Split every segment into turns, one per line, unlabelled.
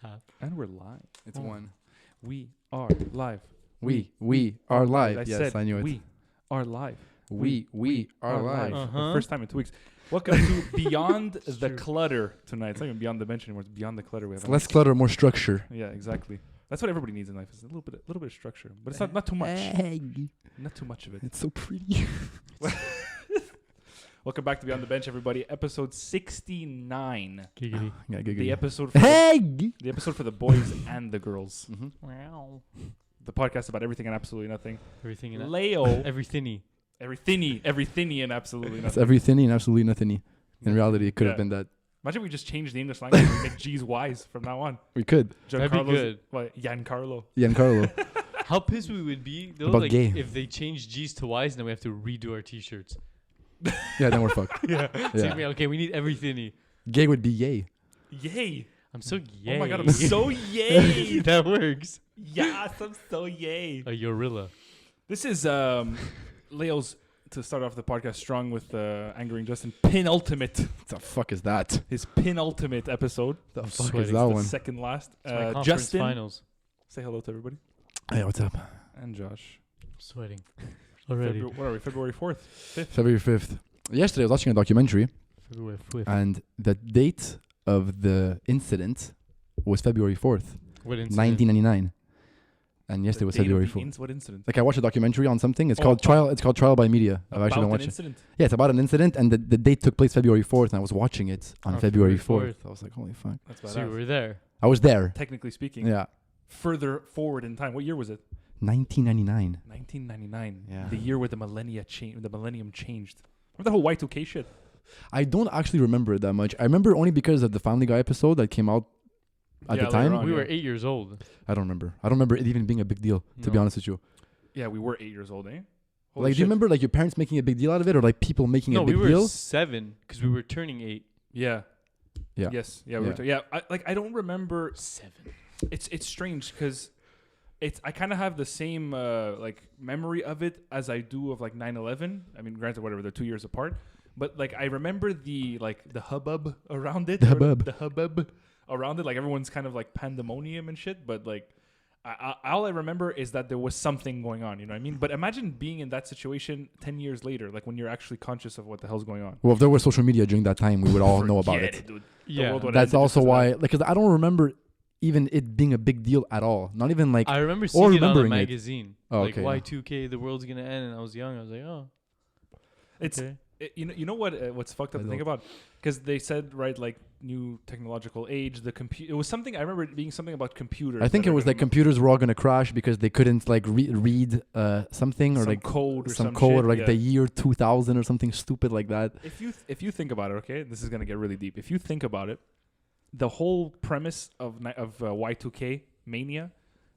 Tap.
And we're live. It's one. We are live.
We are live.
Yes,
I knew it.
We are live.
We are live.
For the first time in 2 weeks. Welcome to Beyond the Clutter tonight. It's not even Beyond the Bench anymore. It's Beyond the Clutter. We have
Less clutter, more structure.
Yeah, exactly. That's what everybody needs in life. Is a little bit of structure, but it's not too much. Not too much of it.
It's so pretty.
Welcome back to Beyond the Bench, everybody. Episode 69.
Giggity.
Yeah, good.
The episode for the episode for the boys and the girls.
Mm-hmm.
Wow.
The podcast about everything and absolutely nothing.
Everything in
Leo.
Everythingy.
Everything and absolutely
It's
nothing.
everything and absolutely nothing. In reality, it could have been that.
Imagine we just change the English language and make G's Y's from now on.
We could.
That'd be good.
Giancarlo.
Giancarlo.
How pissed we would be though,
About
like
gay.
if they change G's to Y's and then we have to redo our t-shirts.
Yeah, then we're fucked.
Yeah.
Yeah.
Okay, we need everythingy.
Gay would be yay.
Yay.
I'm so yay.
Oh my god, I'm so yay.
That works.
Yes, I'm so yay.
A Yorilla.
This is Leo's, to start off the podcast strong with Angering Justin, penultimate.
What the fuck is that?
His penultimate episode.
The
I'm
fuck is
sweating.
that
The
one?
second last.
It's my conference
Justin,
finals.
say hello to everybody.
Hey, what's up?
And Josh.
I'm sweating. Already.
What are we, February 4th? 5th?
February 5th. Yesterday, I was watching a documentary,
February 5th.
and the date of the incident was February 4th,
What incident?
1999. And yesterday was February 4th.
What incident?
Like I watched a documentary on something. It's
Oh,
called
oh.
Trial. It's called Trial by Media. I've
About
actually
an
watched it.
incident?
Yeah, it's about an incident, and the date took place February 4th, and I was watching it on
On
February
February
4th. I was like, holy fuck.
That's
So you
badass.
were there.
I was there.
Technically speaking.
Yeah.
Further forward in time. What year was it?
1999.
1999.
Yeah.
The year where the millennium changed. Remember the whole Y2K shit?
I don't actually remember it that much. I remember only because of the Family Guy episode that came out at
Yeah,
the time.
later on.
We
yeah.
were 8 years old.
I don't remember. I don't remember it even being a big deal, to be
No.
honest with you.
Yeah, we were 8 years old, eh? Holy
Like, do you
shit.
remember like your parents making a big deal out of it, or like people making
No,
a
we
big
were
deal?
7 because we were turning 8.
Yeah.
Yeah.
Yes. Yeah. We
Yeah.
Were I don't remember.
7.
It's strange because I kind of have the same like memory of it as I do of like 9/11. I mean, granted, whatever, they're 2 years apart, but like I remember the hubbub around it.
The hubbub.
The hubbub around it. Like everyone's kind of like pandemonium and shit. But like, all I remember is that there was something going on. You know what I mean? But imagine being in that situation 10 years later, like when you're actually conscious of what the hell's going on.
Well, if there was social media during that time, we would all know about
Forget
it.
dude. The
Yeah.
world would
That's
end
also
just 'cause of
why,
that.
like, because I don't remember even it being a big deal at all. Not even like.
I remember seeing it on a
remembering it.
magazine.
Oh,
like
okay, yeah.
Y2K, the world's gonna end, and I was young. I was like, oh,
It's
okay.
you know what's fucked up
I
to think
don't.
about, because they said, right, like new technological age, it was something, I remember it being something about computers.
I think
that
it
are
was
gonna
like computers were all gonna crash because they couldn't like read something or
some
like
code or
some
some
code
shit,
or like
yeah.
the year 2000 or something stupid like that.
If you think about it, okay, this is gonna get really deep. If you think about it, the whole premise of Y2K mania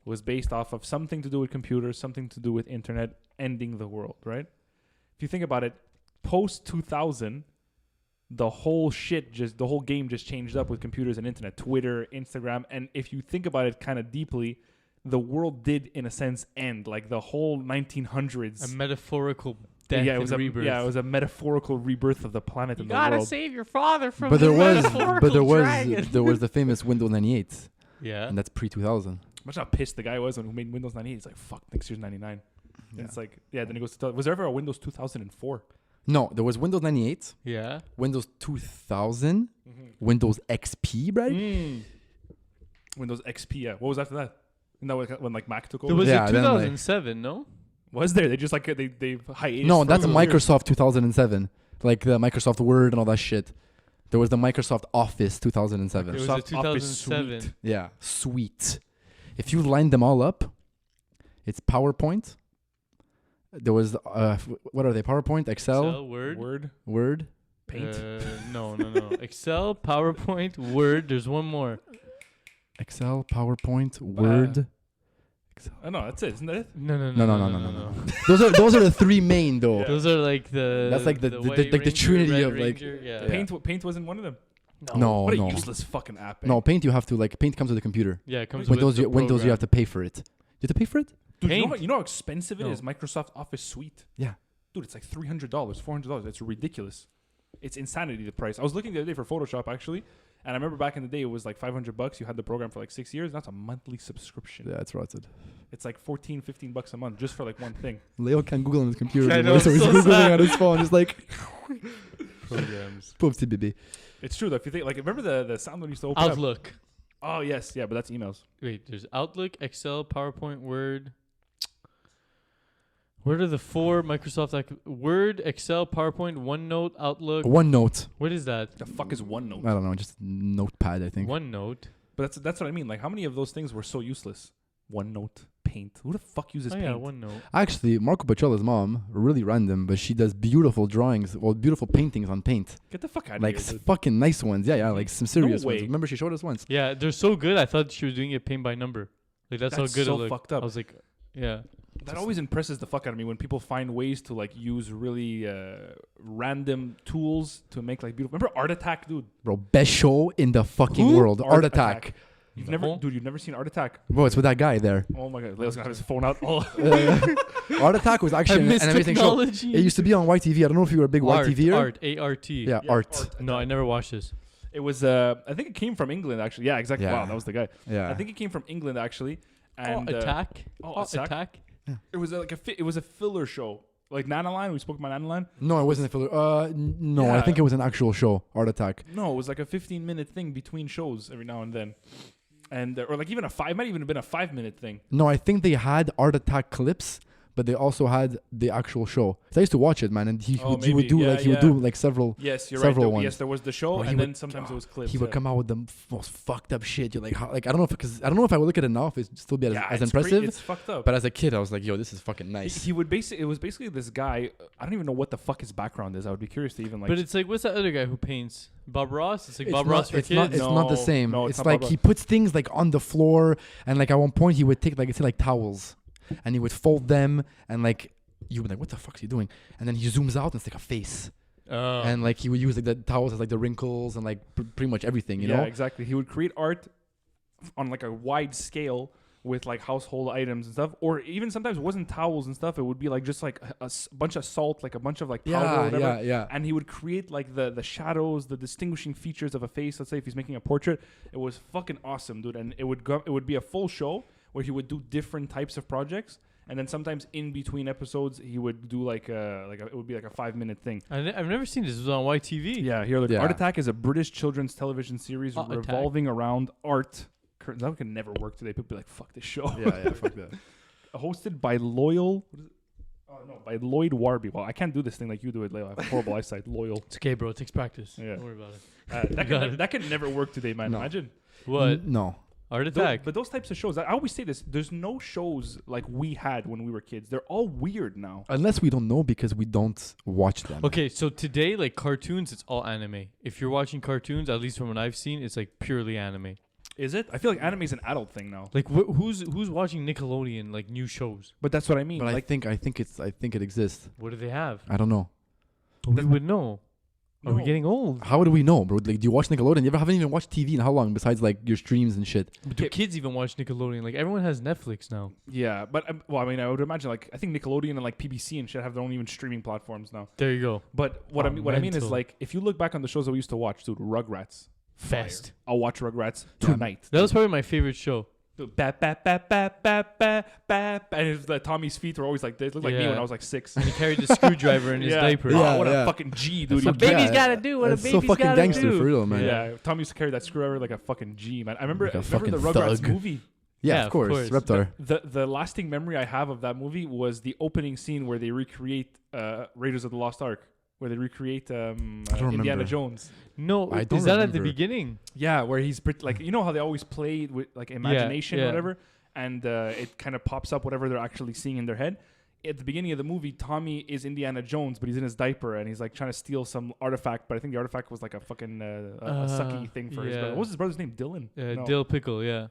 was based off of something to do with computers, something to do with internet ending the world, right? If you think about it, post 2000, the whole game just changed up with computers and internet, Twitter, Instagram, and if you think about it kind of deeply, the world did in a sense end, like the whole 1900s.
A metaphorical death
Yeah, it was
and
a
rebirth.
yeah, it was a metaphorical rebirth of the planet
You
and the
gotta
world.
save your father from
But
the
there was
metaphorical dragon.
there was the famous Windows 98,
Yeah.
and that's pre 2000.
Imagine how pissed the guy was when he made Windows 98. He's like, "Fuck, next year's 99." And
Yeah.
it's like, yeah. Then he goes to was there ever a Windows 2004?
No, there was Windows 98,
Yeah.
Windows 2000, Windows XP, right?
Windows XP. Yeah. What was after that? And that was when like Mac took over.
There was
Yeah,
a
then, like-
2007, no?
Was there? They just like they hiatus.
No,
for
that's
a couple years.
Microsoft 2007, like the Microsoft Word and all that shit. There was the Microsoft Office 2007.
It was
Microsoft
a
Office
2007.
Yeah, sweet. If you line them all up, it's PowerPoint. There was what are they? PowerPoint, Excel,
Word.
Paint.
No. Excel, PowerPoint, Word. There's one more.
Excel, PowerPoint, Word.
Oh no, that's it. Isn't that it?
No.
No. Those are the three main though.
Yeah.
Those are like the.
That's like the
White
like the
Ranger,
trinity
Red
of, like-
Ranger, yeah.
Yeah.
Paint wasn't one of them.
No,
What a
no.
useless fucking app. Eh?
No, Paint you have to like Paint comes with the computer.
Yeah, it comes
Windows
with the
Windows you
program.
have to pay for it. You have to pay for it?
Dude,
Paint.
you know how expensive it
No.
is? Microsoft Office Suite.
Yeah.
Dude, it's like $300, $400. It's ridiculous. It's insanity, the price. I was looking the other day for Photoshop, actually, And I remember back in the day, it was like $500. You had the program for like 6 years. That's a monthly subscription.
Yeah, it's rotted.
It's like $14-15 a month just for like one thing.
Leo can't Google on his computer
I
anymore,
know,
so he's
so
Googling
sad.
on his phone, just like,
Programs.
pauvre petit bébé.
It's true though. If you think, like, remember the sound when you used to open up?
Outlook.
Oh yes, yeah, but that's emails.
Wait, there's Outlook, Excel, PowerPoint, Word. What are the 4 Microsoft Word, Excel, PowerPoint, OneNote, Outlook?
OneNote.
What is that?
The fuck is OneNote?
I don't know, just Notepad, I think.
OneNote.
But that's what I mean. Like, how many of those things were so useless? OneNote, Paint. Who the fuck uses
Oh
Paint?
yeah, OneNote.
Actually, Marco Pacella's mom, really random, but she does beautiful drawings, well, beautiful paintings on paint.
Get the fuck out
Like
of here. Dude.
fucking nice ones. Yeah, like some serious ones.
way.
Remember she showed us once?
Yeah, they're so good. I thought she was doing it paint by number. Like that's how good
so
it looked.
fucked up.
I was like, yeah.
That always impresses the fuck out of me when people find ways to like use really random tools to make like beautiful. Remember Art Attack, dude?
Bro, best show in the fucking
Who?
world. Art Attack.
You've
No.
never seen Art Attack?
Bro, it's with that guy there.
Oh my god, Leo's gonna have his phone out. Oh,
Art Attack was
I
actually
miss
an amazing show.
technology.
It used to be on YTV. I don't know if you were a big
Art,
YTVer.
Art, A-R-T.
Yeah, Art.
No, I never watched this.
it was. I think it came from England actually. Yeah, exactly.
Yeah.
Wow, that was the guy.
Yeah.
I think it came from England actually. And
Attack.
Attack.
Attack.
It was it was a filler show. Like Nanaline, we spoke about Nanaline.
No, it wasn't a filler. No, I
Yeah.
think it was an actual show, Art Attack.
No, it was like a 15-minute thing between shows every now and then. And or like even it might even have been a 5-minute thing.
No, I think they had Art Attack clips, but they also had the actual show. So I used to watch it, man, and he would
maybe.
do
Yeah,
he would do
yeah.
like several.
Yes, you're
Several
right.
ones.
Yes, there was the show,
Bro, he
and then
would-
sometimes it was clips.
He would
yeah.
come out with the most fucked up shit. You're like, how, like I don't know if I would look at it now if it'd still be as
it's
impressive.
it's fucked up.
But as a kid, I was like, yo, this is fucking
He,
nice.
he would basically. It was basically this guy. I don't even know what the fuck his background is. I would be curious to even like.
But it's like, what's that other guy who paints? Bob Ross? It's like
It's
Bob
not-
Ross for
it's
kids?
not, it's not the
No,
same.
no,
it's
it's not
like
Bob
he puts things like on the floor, and like at one point he would take like say like towels, and he would fold them, and like you would be like, what the fuck is he doing? And then he zooms out and it's like a face,
Oh.
and like he would use like the towels as like the wrinkles and like pretty much everything, you
yeah,
know?
exactly. He would create art on like a wide scale with like household items and stuff, or even sometimes it wasn't towels and stuff. It would be like just like a bunch of salt, like a bunch of like powder, or whatever.
yeah.
And he would create like the shadows, the distinguishing features of a face. Let's say if he's making a portrait, it was fucking awesome, dude. And it would be a full show where he would do different types of projects, and then sometimes in between episodes he would do it would be like a 5-minute thing.
I've never seen this. It was on YTV.
Yeah, here.
Yeah.
Art Attack is a British children's television series
Attack.
revolving around art. That could never work today. People be like, "Fuck this show."
yeah, fuck that.
Hosted by Loyal. What is it? Oh no, by Lloyd Warby. Well, I can't do this thing like you do it, Leo. I have horrible eyesight. Loyal.
It's okay, bro. It takes practice.
Yeah.
Don't worry about it.
That could never work today, man.
No.
Imagine.
What?
No.
Art Attack.
But those types of shows, I always say this. There's no shows like we had when we were kids. They're all weird now.
Unless we don't know because we don't watch them.
Okay, so today, like cartoons, it's all anime. If you're watching cartoons, at least from what I've seen, it's like purely anime.
Is it? I feel like anime is an adult thing now.
Like who's watching Nickelodeon like new shows?
But that's what I mean.
But
Like,
I think it exists.
What do they have?
I don't know.
We would know. Are we
No.
getting old?
How do we know, bro? Like, do you watch Nickelodeon? You ever haven't even watched TV in how long? Besides like your streams and shit.
But do kids even watch Nickelodeon? Like everyone has Netflix now.
yeah, but well, I mean, I would imagine like I think Nickelodeon and like PBC and shit have their own even streaming platforms now.
There you go.
But what
Oh,
I mean is
mental.
like if you look back on the shows that we used to watch, dude, Rugrats, fire.
Fest.
I'll watch Rugrats
Yeah.
tonight.
That was probably my favorite show.
Dude, ba, ba, ba, ba, ba, ba, ba, and it was like Tommy's feet were always like this. It looked like me
Yeah.
when I was like 6.
And he carried the screwdriver in his
yeah.
diaper.
Oh,
Yeah,
what
yeah.
a fucking G, dude.
That's
He-
so-
baby's
yeah,
gotta do what a
That's so
baby's
fucking
gotta
gangster
do.
for real, man.
Yeah, Tommy used to carry that screwdriver like a fucking G, man. I remember
Like a
the
fucking
Rugrats
thug.
movie.
Yeah,
Yeah,
of
of
course.
course.
Reptar.
The lasting memory I have of that movie was the opening scene where they recreate Raiders of the Lost Ark, where they recreate
don't
Indiana
remember.
Jones.
No,
I don't
is that at the
remember.
beginning?
Yeah, where he's like, you know how they always play with like imagination or
yeah.
whatever, and it kind of pops up whatever they're actually seeing in their head. At the beginning of the movie, Tommy is Indiana Jones, but he's in his diaper and he's like trying to steal some artifact. But I think the artifact was like a fucking a sucky thing for his
yeah.
brother. What was his brother's name? Dylan. No.
Dill Pickle, yeah.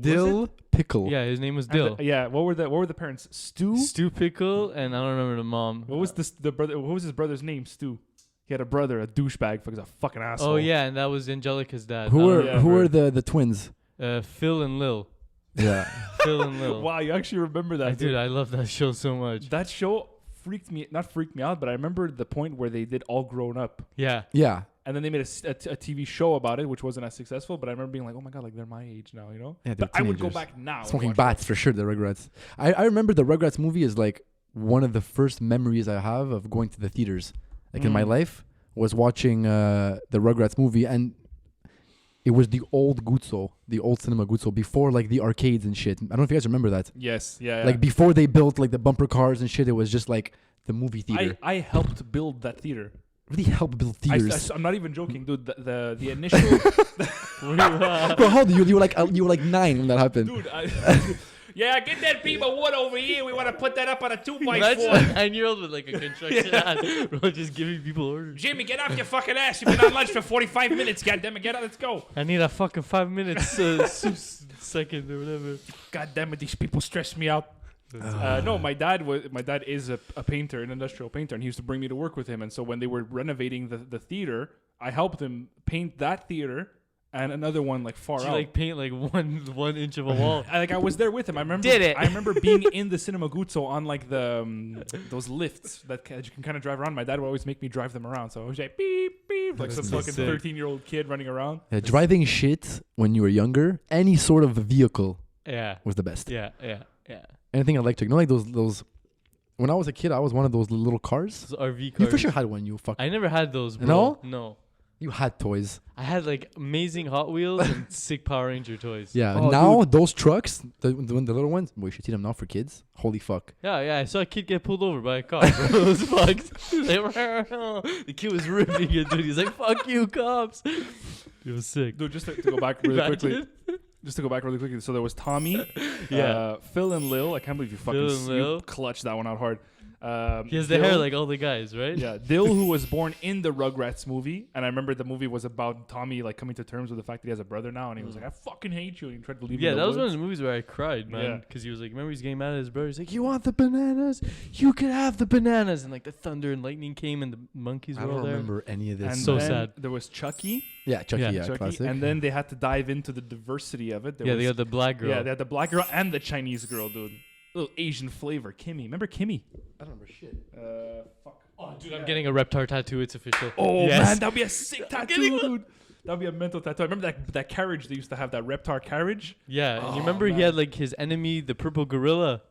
Dill Pickle.
Yeah, his name was
And
Dill.
yeah. What were the parents? Stu.
Stu Pickle, and I don't remember the mom.
What was the brother? What was his brother's name? Stu. He had a brother, a douchebag, because a fucking asshole.
Oh yeah, and that was Angelica's dad.
Who
I
were
don't
yeah,
who
remember.
were the twins?
Phil and Lil.
Yeah.
Phil and Lil.
Wow, you actually remember that,
Dude, I love that show so much.
That show not freaked me out, but I remember the point where they did All Grown Up.
Yeah.
Yeah.
And then they made a TV show about it, which wasn't as successful. But I remember being like, oh my God, like they're my age now, you know?
Yeah,
But
they're
I would go
teenagers.
back now. and
Smoking
watch
bats for sure. The Rugrats. I remember the Rugrats movie is like one of the first memories I have of going to the theaters, like in my life, was watching the Rugrats movie, and it was the old Guzzo, the old cinema Guzzo, before like the arcades and shit. I don't know if you guys remember that.
Yes, yeah.
Like before they built like the bumper cars and shit, it was just like the movie theater.
I helped build that theater.
Really helped build theaters.
I'm not even joking, dude. The initial
Bro, how old are you? You were like 9 when that happened.
dude. Yeah, get that beam of wood over here. We want to put that up on a 2x4.
That's a 9-year-old with like a construction hat, bro, just giving people orders.
Jimmy, get off your fucking ass. You've been on lunch for 45 minutes. Goddammit, get out. Let's go.
I need a fucking 5 minutes second or whatever.
Goddammit, these people stress me out. No, my dad is a painter, an industrial painter, and he used to bring me to work with him. And so when they were renovating the theater, I helped him paint that theater and another one like far
Did
out.
you like paint like one inch of a wall?
I was there with him. I remember.
Did it?
I remember being in the Cinema Guzzo on like the those lifts that you can kind of drive around. My dad would always make me drive them around. So I was like beep beep, like some
That's
fucking
sick.
13-year-old kid running around.
Yeah, driving shit when you were younger, any sort of vehicle
Yeah.
was the best.
Yeah.
Anything electric. No, like those. When I was a kid, I was one of those little cars.
Those RV cars.
You for sure had one. You fuck.
I never had those, bro.
No?
No.
You had toys.
I had like amazing Hot Wheels and sick Power Ranger toys.
Yeah.
Oh,
now those trucks, the little ones, we should see them now for kids. Holy fuck.
Yeah. I saw a kid get pulled over by a cop, bro. It was fucked. Like, the kid was ripping it, dude. He's like, "Fuck you, cops." It was sick.
Dude, just to go back really quickly.
Imagine.
Just to go back really quickly. So there was Tommy,
Yeah.
Phil and Lil. I can't believe you fucking
Phil and Lil.
clutched that one out hard.
He has the
Dill-
hair like all the guys, right?
Yeah, Dill, who was born in the Rugrats movie, and I remember the movie was about Tommy like coming to terms with the fact that he has a brother now, and he was like, "I fucking hate you," and he tried to leave.
Yeah,
him in
that
the
was one of
woods.
the movies where I cried, man.
Yeah.
Because he was like, remember he's getting mad at his brother. He's like, "You want the bananas? You can have the bananas." And like the thunder and lightning came and the monkeys
I
were all
don't
there.
remember any of this.
And
So
then
sad.
There was Chucky,
Yeah, Chucky.
Yeah,
Yeah,
Chucky,
classic.
and then they had to dive into the diversity of it. There
Yeah,
was,
they got the black girl.
Yeah, they had the black girl and the Chinese girl, dude. Little Asian flavor, Kimmy. Remember Kimmy?
I don't remember shit.
Fuck.
Oh, dude, I'm getting a Reptar tattoo. It's official.
Oh
Yes.
man, that'd be a sick tattoo,
getting one.
dude. That'd be a mental tattoo. I remember that carriage they used to have, that Reptar carriage.
Yeah, and
Oh,
you remember he
man.
had like his enemy, the purple gorilla.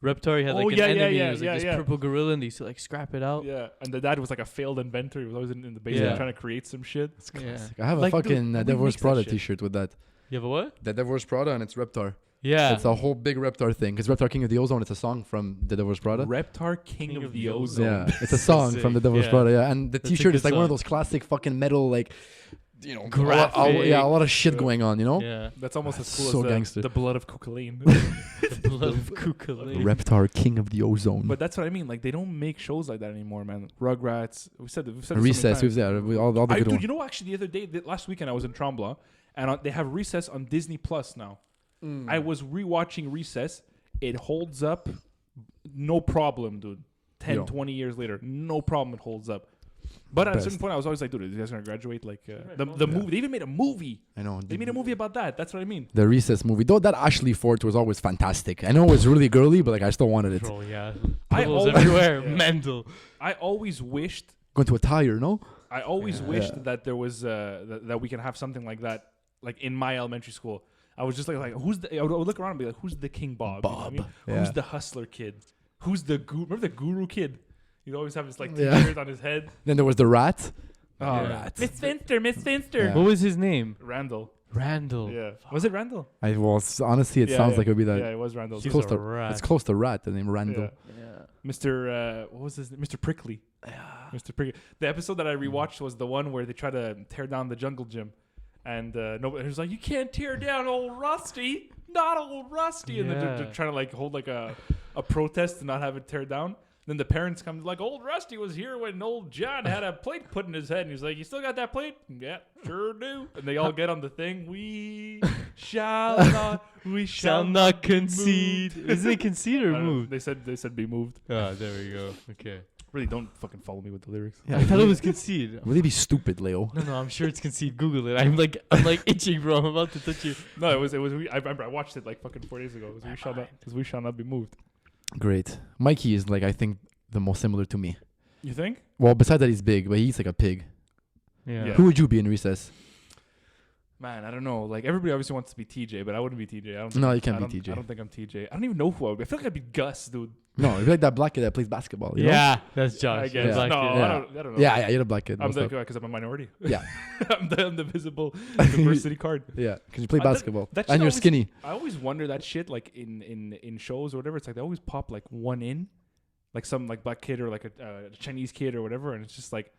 Reptar, he had like
Oh,
an
yeah,
enemy.
yeah,
it was like
yeah,
this
yeah.
purple gorilla, and they used to like scrap it out.
Yeah, and the dad was like a failed inventor. He was always in the basement
Yeah.
trying to create some shit.
Yeah.
I have a
Like, dude,
fucking
we
Devil's
mix that
Prada
shit.
t-shirt with that.
You have a what?
The Devil's Prada and it's Reptar.
Yeah.
It's a whole big Reptar thing. Because Reptar King of the Ozone, it's a song from the Devil's Prada.
Reptar King of the Ozone.
Yeah, it's a song from the Devil's
Yeah.
Prada. Yeah, and the
That's a
t-shirt
good
is like one of
song.
those classic fucking metal, like, you know,
Graphic.
a lot of shit
Yeah.
going on, you know?
Yeah.
That's almost as cool
So
as
gangster.
the blood of Cuculain.
The blood of Kukulane.
Reptar King of the Ozone.
But that's what I mean. Like, they don't make shows like that anymore, man. Rugrats. We've said this so many
Recess,
times.
all the good
Dude,
ones.
you know, actually, the other day, last weekend, I was in Tremblant, and they have Recess on Disney Plus now. I was rewatching Recess. It holds up, no problem, dude. 10,
Yo.
20 years later, no problem. It holds up. But at a certain
Best.
point, I was always like, dude, are you guys gonna graduate? Like the
Yeah.
movie. They even made a movie.
I know.
They made a movie about that. That's what I mean.
The Recess movie. Though that Ashley Ford was always fantastic. I know it was really girly, but like I still wanted it.
Bro, yeah.
I
Pillows
always-
everywhere.
Yeah.
Mental.
I always wished.
Going to a tire, no?
I always
Yeah.
wished
Yeah.
that there was that we can have something like that, like in my elementary school. I was just like who's the? I would look around and be like, who's the King Bob? You know what I mean?
Yeah.
Who's the hustler kid? Who's the remember the Guru kid? You'd always have this like
Yeah.
t-shirt on his head.
Then there was the rat.
Oh,
Yeah.
Miss Finster, Miss Finster.
Yeah.
What was his name?
Randall.
Randall.
Yeah. Was it Randall?
Honestly, it
Yeah,
sounds
yeah.
like it would be that.
Yeah, it was Randall.
It's
He's
close
a
to
rat.
It's close to rat. The name Randall.
Yeah.
Yeah.
Mr. What was his name? Mr. Prickly. Mr. Prickly. The episode that I rewatched was the one where they try to tear down the jungle gym, and nobody was like, "You can't tear down old Rusty, not old Rusty," and then they're
Yeah.
trying to like hold like a protest to not have it tear down. Then the parents come like, "Old Rusty was here when old John had a plate put in his head," and he's like, "You still got that plate?" "Yeah, sure do." And they all get on the thing. We shall not. We
Shall
shall
not concede. Is it concede
I
or
don't know.
moved?
They said be moved.
Oh, there we go. Okay.
Really, don't fucking follow me with the lyrics.
I thought it was concede.
Really be stupid, Leo.
No, I'm sure it's concede. Google it. I'm like itching, bro. I'm about to touch you.
No, it was. I remember I watched it like fucking 4 days ago. It was we shall not be moved.
Great. Mikey is like I think the most similar to me.
You think?
Well, besides that he's big, but he's like a pig.
Yeah.
Yeah.
Who would you be in recess?
Man, I don't know. Like everybody obviously wants to be TJ, but I wouldn't be TJ. I don't think
No,
I'm-
you can't
I
be
don't-
TJ.
I don't think I'm TJ. I don't even know who I would be. I feel like I'd be Gus, dude.
No, you're like that black kid that plays basketball. You know?
Yeah, that's
I
Josh.
guess.
Yeah.
Black
No,
kid.
Yeah.
I don't know.
Yeah, you're the black kid.
I'm
most
the
of-
guy because I'm a minority.
Yeah,
I'm the visible diversity card.
yeah, because you play
That-
basketball
that shit
and you're
always-
skinny.
I always wonder that shit, like in shows or whatever. It's like they always pop like one in, like some like black kid or like a Chinese kid or whatever, and it's just like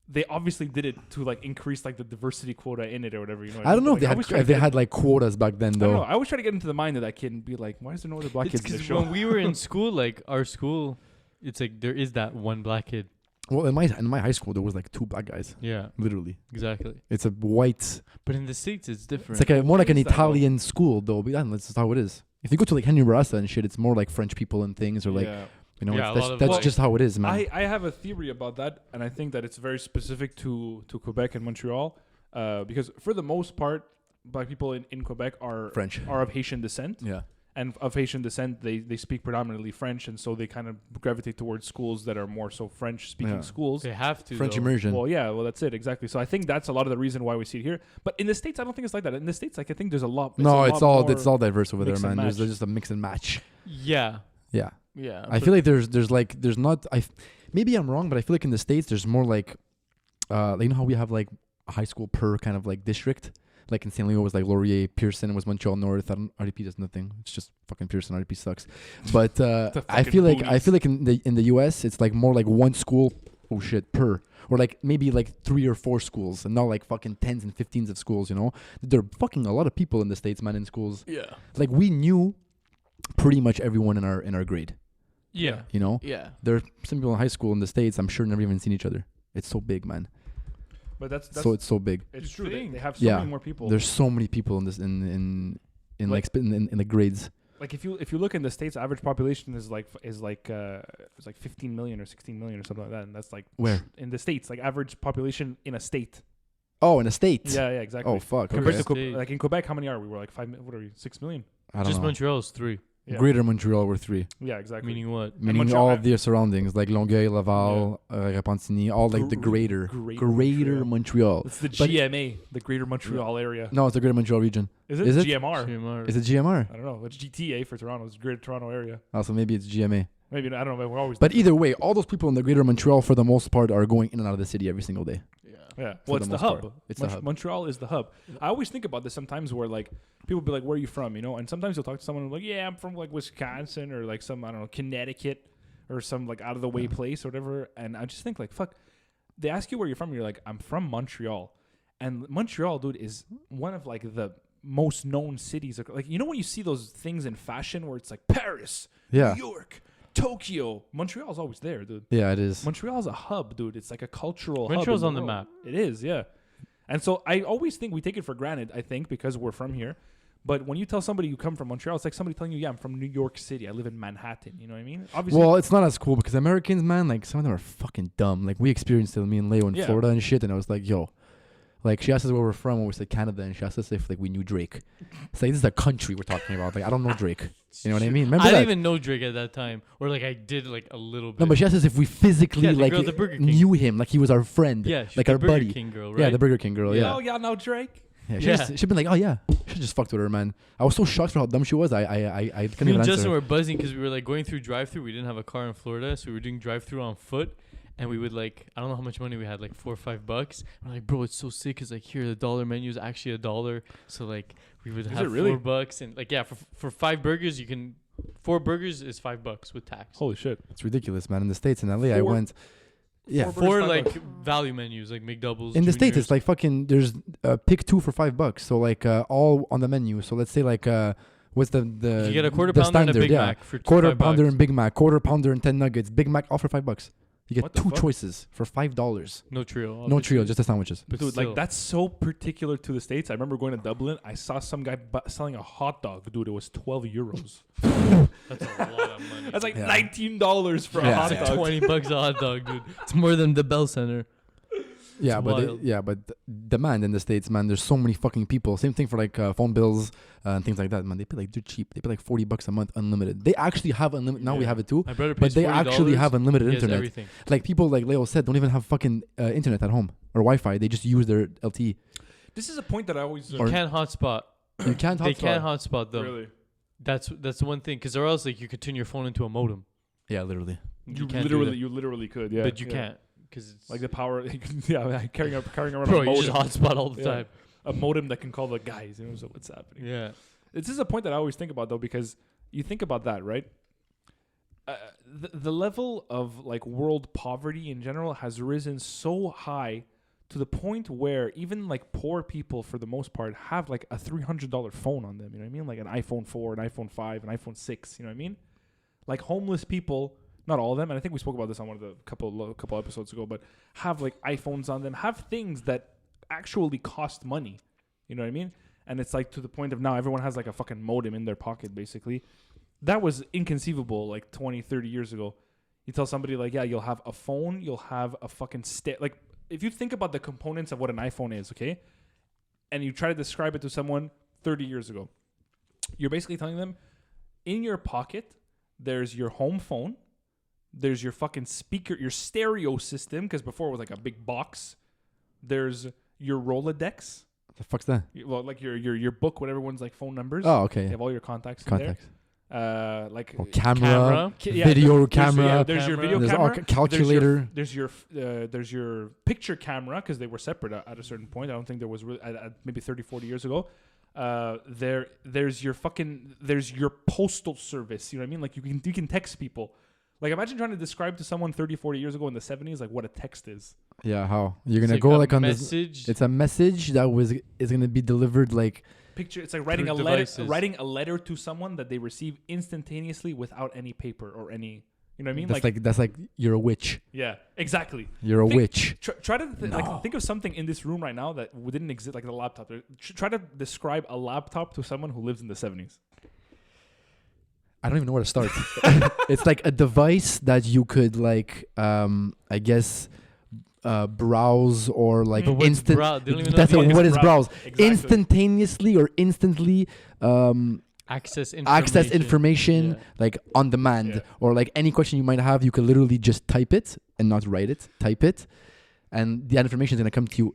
they obviously did it to like increase like the diversity quota in it or whatever. You know, what
I don't know
Like, I always try to
if they
get-
had like quotas back then
I don't know.
though.
I always try to get into the mind of that kid and be like, why is there no other black
It's
kids in the
because
show?
when we were in school, like our school, it's like there is that one black kid.
Well, in my high school there was like 2 black guys,
Yeah,
literally.
exactly.
It's a white.
But in the States, it's different.
It's like more like an
is that, though?
Italian school though. But yeah, that's just how it is. If you go to like Henry Barassa and shit, it's more like French people and things, or like
yeah.
you know,
Yeah, a
that's,
lot of
that's
like-
just how it is, man.
I have a theory about that, and I think that it's very specific to Quebec and Montreal, because for the most part, black people in Quebec are
French.
of Haitian descent,
Yeah.
and of Haitian descent, they speak predominantly French, and so they kind of gravitate towards schools that are more so French-speaking
Yeah.
schools.
they have to.
French
though.
immersion.
Well, yeah, well, that's it exactly. So I think that's a lot of the reason why we see it here. But in the States, I don't think it's like that. In the States, like I think there's a lot.
No, it's all
more-
diverse over there,
mix and
man. There's
match.
just a mix and match.
Yeah,
Yeah.
yeah.
I feel like there's not. Maybe I'm wrong, but I feel like in the States there's more like you know how we have like a high school per kind of like district. Like in St. Louis was like Laurier, Pearson was Montreal North. RDP does nothing. It's just fucking Pearson. RDP sucks. But I feel like in the US it's like more like one school. Oh shit, per, or like maybe like 3 or 4 schools, and not like fucking 10s and 15s of schools. You know, there are fucking a lot of people in the States, man, in schools.
Yeah.
Like we knew pretty much everyone in our grade.
Yeah.
You know,
Yeah.
there are some people in high school in the States, I'm sure, never even seen each other. It's so big, man.
But that's
So it's so big.
it's
You
true. They
think.
have so
Yeah.
many more people.
There's so many people in this in
Like-
in the grades.
Like if you look in the States, average population is like it's like 15 million or 16 million or something like that, and that's like
Where?
in the States, like average population in a state.
Oh, in the States.
Yeah, exactly.
Oh fuck.
Compared
Okay.
to
States.
like in Quebec, how many are we? We're like 5. What are we? 6 million.
I don't
Just
know.
Montreal's 3.
Yeah.
Greater Montreal were 3,
Yeah, exactly.
Meaning what?
meaning
Montreal-
all of their surroundings, like Longueuil, Laval, Repentigny, all like the greater Montreal.
It's the
But-
GMA, the Greater Montreal area.
No, it's the Greater Montreal region.
Is it?
Is it?
GMR?
GMR.
Is it GMR?
I don't know. It's GTA for Toronto. It's Greater Toronto area.
Also, maybe it's GMA.
Maybe I don't know. But we're always.
But either way, all those people in the Greater Montreal, for the most part, are going in and out of the city every single day.
Yeah.
Yeah.
For
Well,
the
it's the
most
hub.
part. It's the hub.
Montreal is the hub. I always think about this sometimes where like people be like, "Where are you from?" You know, and sometimes you'll talk to someone like, "Yeah, I'm from like Wisconsin or like some I don't know Connecticut or some like out of the way place or whatever." And I just think like, "Fuck." They ask you where you're from. You're like, "I'm from Montreal," and Montreal, dude, is one of like the most known cities. Like you know when you see those things in fashion where it's like Paris,
Yeah.
New York, Tokyo, Montreal's always there, dude.
Yeah, it is.
Montreal's a hub, dude. It's like a cultural hub.
Montreal's
in
on the
world.
map.
It is, yeah. And so I always think we take it for granted, I think, because we're from here. But when you tell somebody you come from Montreal, it's like somebody telling you, yeah, I'm from New York City. I live in Manhattan. You know what I mean? Obviously.
Well, it's not as cool because Americans, man, like some of them are fucking dumb. Like we experienced it, me and Leo in
Yeah.
Florida and shit, and I was like, yo. Like she asked us where we're from when we said Canada, and she asked us if like we knew Drake. It's like this is a country we're talking about. Like I don't know Drake. You know what I mean? Remember
I
that?
didn't even know Drake at that time, or like I did like a little bit.
No, but she asked us if we physically
Yeah, the
like
girl at the Burger King.
knew him, like he was our friend,
yeah, she's
like
the
our
Burger
buddy.
King girl, right?
Yeah, the Burger King girl. Yeah,
Oh, y'all know Drake?
yeah.
Yeah.
She'd been like, oh yeah, should just fucked with her, man. I was so shocked for how dumb she was. I couldn't
Me
even
and
answer.
Justin were buzzing because we were like going through drive-through. We didn't have a car in Florida, so we were doing drive-through on foot. And we would like, I don't know how much money we had, like $4 or $5. We're like, bro, it's so sick. Cause like here, the dollar menu is actually $1. So like we would
Is
have
it really?
$4 and like, yeah, for 5 burgers, you can, 4 burgers is $5 with tax.
Holy shit.
It's ridiculous, man. In the States, in LA, I
Four-
went. Yeah,
four-
For
$5.
like value menus, like McDoubles.
in the States,
Juniors.
it's like fucking. There's pick 2 for $5. So like all on the menu. So let's say like what's the
you get a quarter
the
pounder and a
standard,
Big
yeah.
Mac for
Quarter
$5.
pounder and Big Mac, quarter pounder and 10 nuggets, Big Mac all for $5. You get
What the
2
fuck?
choices for $5.
No trio.
No
obviously.
trio, just the sandwiches.
But
Dude,
still.
like that's so particular to the States. I remember going to Dublin. I saw some guy selling a hot dog. Dude, it was 12 euros.
That's a lot of money.
That's like
Yeah.
$19 for a
Yeah.
hot
Yeah.
dog.
$20 a hot dog, dude. It's more than the Bell Center.
Yeah,
It's
but
wild.
demand in the States, man. There's so many fucking people. Same thing for like phone bills and things like that, man. They pay like dirt cheap. They pay like $40 a month, unlimited. They actually have unlimited. Now we
Yeah.
have it too.
My brother
But
pays
they
$40.
actually have unlimited
He has
internet.
everything.
Like people, like Leo said, don't even have fucking internet at home or Wi-Fi. They just use their LTE.
This is a point that I always.
You can't hotspot.
You can't.
They
hotspot.
can't hotspot them.
Really.
That's the one thing, because or else like you could turn your phone into a modem.
Yeah, literally.
You
can't do that.
literally could. Yeah.
But you
yeah.
can't, because
Like the power. Yeah, carrying around
bro,
a
you
modem.
just hotspot all the
Yeah.
time.
A modem that can call the guys. You know, so what's happening?
Yeah.
This is a point that I always think about though, because you think about that, right? The level of like world poverty in general has risen so high to the point where even like poor people, for the most part, have like a $300 phone on them. You know what I mean? Like an iPhone 4, an iPhone 5, an iPhone 6. You know what I mean? Like homeless people, not all of them, and I think we spoke about this on one of the couple episodes ago, but have like iPhones on them, have things that actually cost money. You know what I mean? And it's like to the point of now everyone has like a fucking modem in their pocket, basically. That was inconceivable like 20, 30 years ago. You tell somebody like, yeah, you'll have a phone, you'll have a fucking like if you think about the components of what an iPhone is, okay? And you try to describe it to someone 30 years ago. You're basically telling them in your pocket, there's your home phone, there's your fucking speaker, your stereo system, because before it was like a big box. There's your Rolodex.
The fuck's that?
Well, like your book with everyone's like phone numbers.
Oh,
You
okay.
have all your contacts in
Contacts.
there. Like
Camera.
yeah,
Video
there's-
camera.
There's your
camera.
video
There's all
camera.
calculator.
There's your picture camera, because they were separate at a certain point. I don't think there was at maybe 30, 40 years ago. There's your postal service. You know what I mean? Like you can text people. Like imagine trying to describe to someone 30, 40 years ago in the 70s like what a text is.
Yeah, how you're
It's
gonna go
a
like on this?
message.
It's a message that is gonna be delivered like
Picture. It's like writing
Through
a letter.
devices.
Writing a letter to someone that they receive instantaneously without any paper or any. You know what I mean?
that's like you're a witch.
Yeah, exactly.
You're a
Think-
witch.
Try to think of something in this room right now that didn't exist, like the laptop. Try to describe a laptop to someone who lives in the 70s.
I don't even know where to start. It's like a device that you could like I guess browse or like
But
what's
instant.
they don't even know
That's
the
what is browse.
Exactly.
Instantaneously or instantly
access
information
Yeah.
like on demand
Yeah.
or like any question you might have, you could literally just type it and not write it. Type it, and the information is gonna come to you.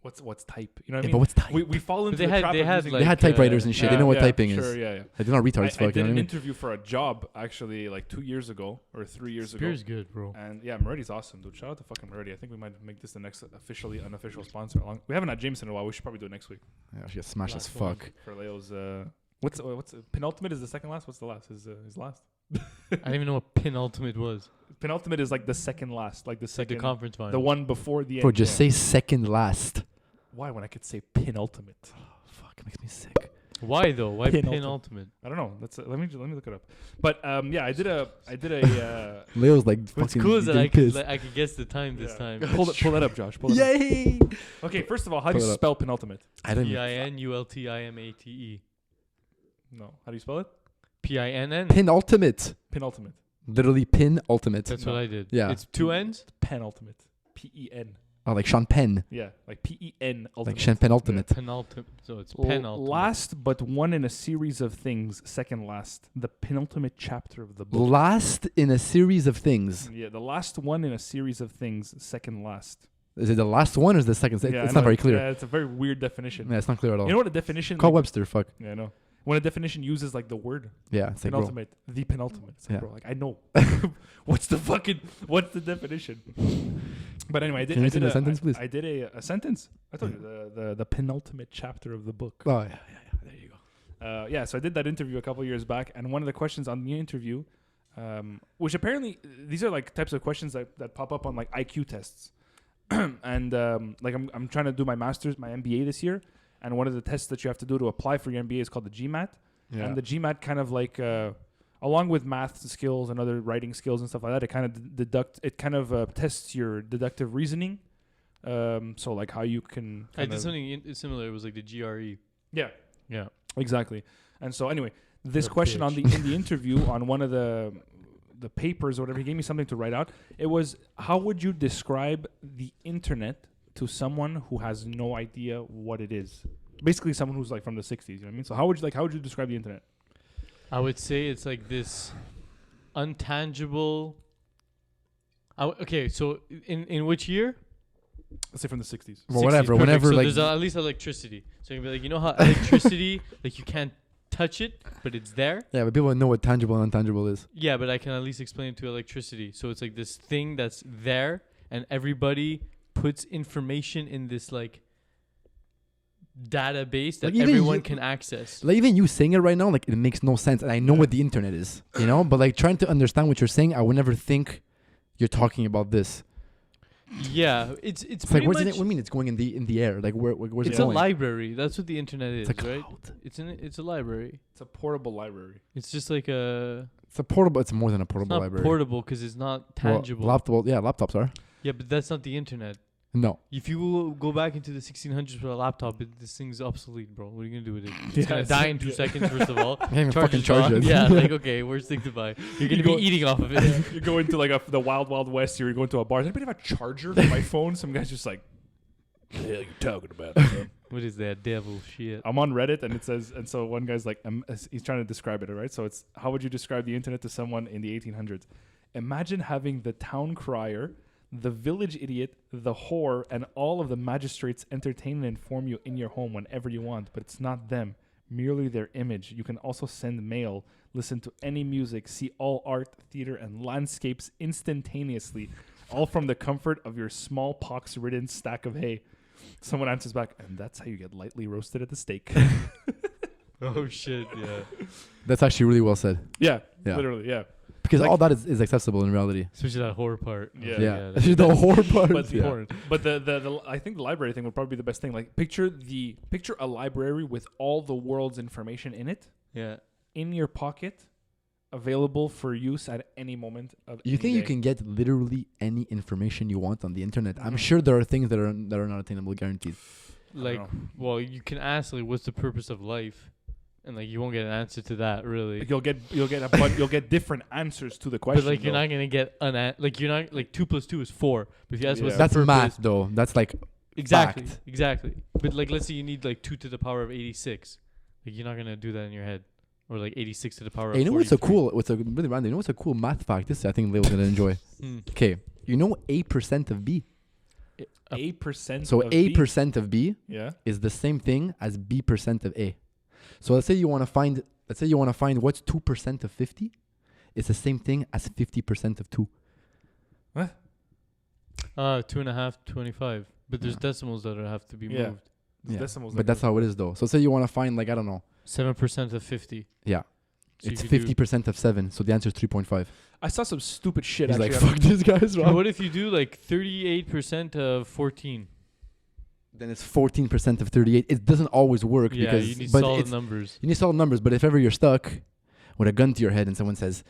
What's type? You know what I
Yeah,
mean?
but what's type?
We fall into
They
the
had-
trap
they
of
had,
using
like,
They had typewriters and shit. They know what typing
sure,
is.
Yeah, yeah.
Like, they're not retards.
I
Fuck,
did
you know
an
what I mean?
interview for a job actually like 2 years ago or 3 years
Spear's
ago.
good, bro.
And yeah, Meridi's awesome, dude. Shout out to fucking Meridi. I think we might make this the next officially unofficial sponsor. We haven't had James in a while. We should probably do it next week
Yeah, she got smashed as
Last one.
fuck.
for Leo's. What's penultimate is the second last. What's the last? His last.
I didn't even know what penultimate was.
Penultimate is like the second last, like the
It's like
second,
the conference final.
the one before the end.
Bro, just
yeah.
say second last.
Why when I could say penultimate?
Fuck, it makes me sick.
Why though? Why
Penultimate.
penultimate?
I don't know. Let me look it up. But yeah, I did a.
Leo's like
What's
fucking
cool is that
getting
I could
pissed.
I could guess the time this time.
Pull that up, Josh. Pull it up.
Yay!
Okay, first of all, how do
Pull
you
it up.
spell penultimate?
I don't even.
PINULTIMATE.
No, how do you spell it?
PINN.
Penultimate.
Penultimate.
Literally pin ultimate.
That's what I did.
Yeah.
It's two N's.
Penultimate. PEN.
Oh, like Sean Penn.
Yeah, like PEN.
Like Sean Penn ultimate.
Penultimate. So it's penultimate.
Last but one in a series of things. Second last. The penultimate chapter of the book.
Last in a series of things.
Yeah, the last one in a series of things. Second last.
Is it the last one or is the second?
Yeah, I
It's
know.
not very clear.
Yeah, it's a very weird definition.
Yeah, it's not clear at all.
You know what a definition?
Call
like,
Webster. Fuck.
yeah, I know. When a definition uses like the word
Yeah, it's like, bro.
penultimate, the penultimate. It's like,
Yeah.
bro, like I know. What's the definition? But anyway, I did.
Can you
I
say
did
the sentence, please?
I did a sentence. I told you the penultimate chapter of the book.
Oh, yeah. There you go.
Yeah, so I did that interview a couple years back, and one of the questions on the interview, which apparently these are like types of questions that pop up on like IQ tests, and like I'm trying to do my master's, my MBA this year, and one of the tests that you have to do to apply for your MBA is called the GMAT,
Yeah.
and the GMAT kind of like along with math skills and other writing skills and stuff like that, it kind of tests your deductive reasoning, so like how you can.
I did something similar. It was like the GRE.
Yeah.
Yeah.
Exactly. And so anyway, this
You're a
question
bitch.
in the interview on one of the papers or whatever, he gave me something to write out. It was, how would you describe the internet to someone who has no idea what it is? Basically, someone who's like from the 60s. You know what I mean? So how would you describe the internet?
I would say it's like this untangible. Okay, so in which year?
Let's say from the 60s.
Well,
60s,
whatever.
perfect.
Whenever
so
like
there's at least electricity. So you can be like, you know how electricity, like you can't touch it, but it's there.
yeah, but people know what tangible and intangible is.
Yeah, but I can at least explain it to electricity. So it's like this thing that's there, and everybody puts information in this like database that
Like, even
everyone
you-
can access.
Like even you saying it right now, like it makes no sense, and I know what the internet is, you know. But like trying to understand what you're saying, I would never think you're talking about this.
Yeah, it's
It's like
pretty
where's
much.
it? What do you mean it's going in the air? Like where's
It's
it
a
going?
library. That's what the internet is,
It's a
right?
cloud.
It's a library.
It's a portable library.
It's just like a.
It's a portable. It's more than a
It's
portable
not
library.
portable because it's not tangible.
Laptops are.
Yeah, but that's not the internet.
No.
If you go back into the 1600s with a laptop, this thing's obsolete, bro. What are you gonna do with it? It's
Yeah,
gonna
it's
die
like-
in 2 seconds, first of all.
I can't even
Charge
fucking
is
charge
gone.
it.
Yeah, like okay, worst thing to buy. You're gonna be eating off of it.
You go into like the wild, wild west. You're going to a bar. Does anybody have a charger for my phone? Some guy's just like, "What the hell are you talking about?" man?"
What is that devil shit?
I'm on Reddit and it says, and so one guy's like, he's trying to describe it, right? So it's, how would you describe the internet to someone in the 1800s? Imagine having the town crier, the village idiot, the whore, and all of the magistrates entertain and inform you in your home whenever you want, but it's not them, merely their image. You can also send mail, listen to any music, see all art, theater, and landscapes instantaneously, all from the comfort of your smallpox-ridden stack of hay. Someone answers back, and that's how you get lightly roasted at the stake.
Oh shit, yeah.
That's actually really well said.
Yeah,
Yeah.
literally, yeah.
Because
Like-
all that is accessible in reality.
Especially that horror part.
Yeah.
Yeah.
that's-
Actually, the horror part.
But
yeah.
porn.
But the I think the library thing would probably be the best thing. Like picture a library with all the world's information in it,
Yeah.
in your pocket, available for use at any moment of.
You
any
think you
day.
can get literally any information you want on the internet? I'm
Mhm.
sure there are things that are not attainable, guaranteed.
Like,
know.
well, you can ask like, what's the purpose of life, and like you won't get an answer to that really.
Like, you'll get different answers to the
But
question.
like you're
though.
not gonna get like you're not like 2 + 2 is 4. But if you ask what's
Yeah.
That's
the purpose,
math, though. That's like
exactly,
fact.
exactly. But like let's say you need like 2 to the power of 86. Like you're not gonna do that in your head, or like 86 to the power
Hey,
of.
you know what's a cool? What's a really random? You know what's a cool math fact? This I think Leo's gonna enjoy. Okay, you know A% of B.
8%.
So
of
A% of B
Yeah.
is the same thing as B% of A. So let's say you want to find. Let's say you want to find what's 2% of 50. It's the same thing as 50% of 2.
2.5, 25. But there's
Yeah.
decimals that have to be
Yeah.
moved.
The
Yeah.
decimals.
But that's how it is, though. So say you want to find like I don't know.
7% of 50.
Yeah.
So you
It's
could do-
50% of 7. So the answer is 3.5.
I saw some stupid shit.
He's like,
actually.
fuck these guys,
But
bro.
what if you do like 38% of 14?
Then it's 14% of 38. It doesn't always work
Yeah,
because
you need
but
solid
it's,
numbers.
you need solid numbers. But if ever you're stuck with a gun to your head and someone says,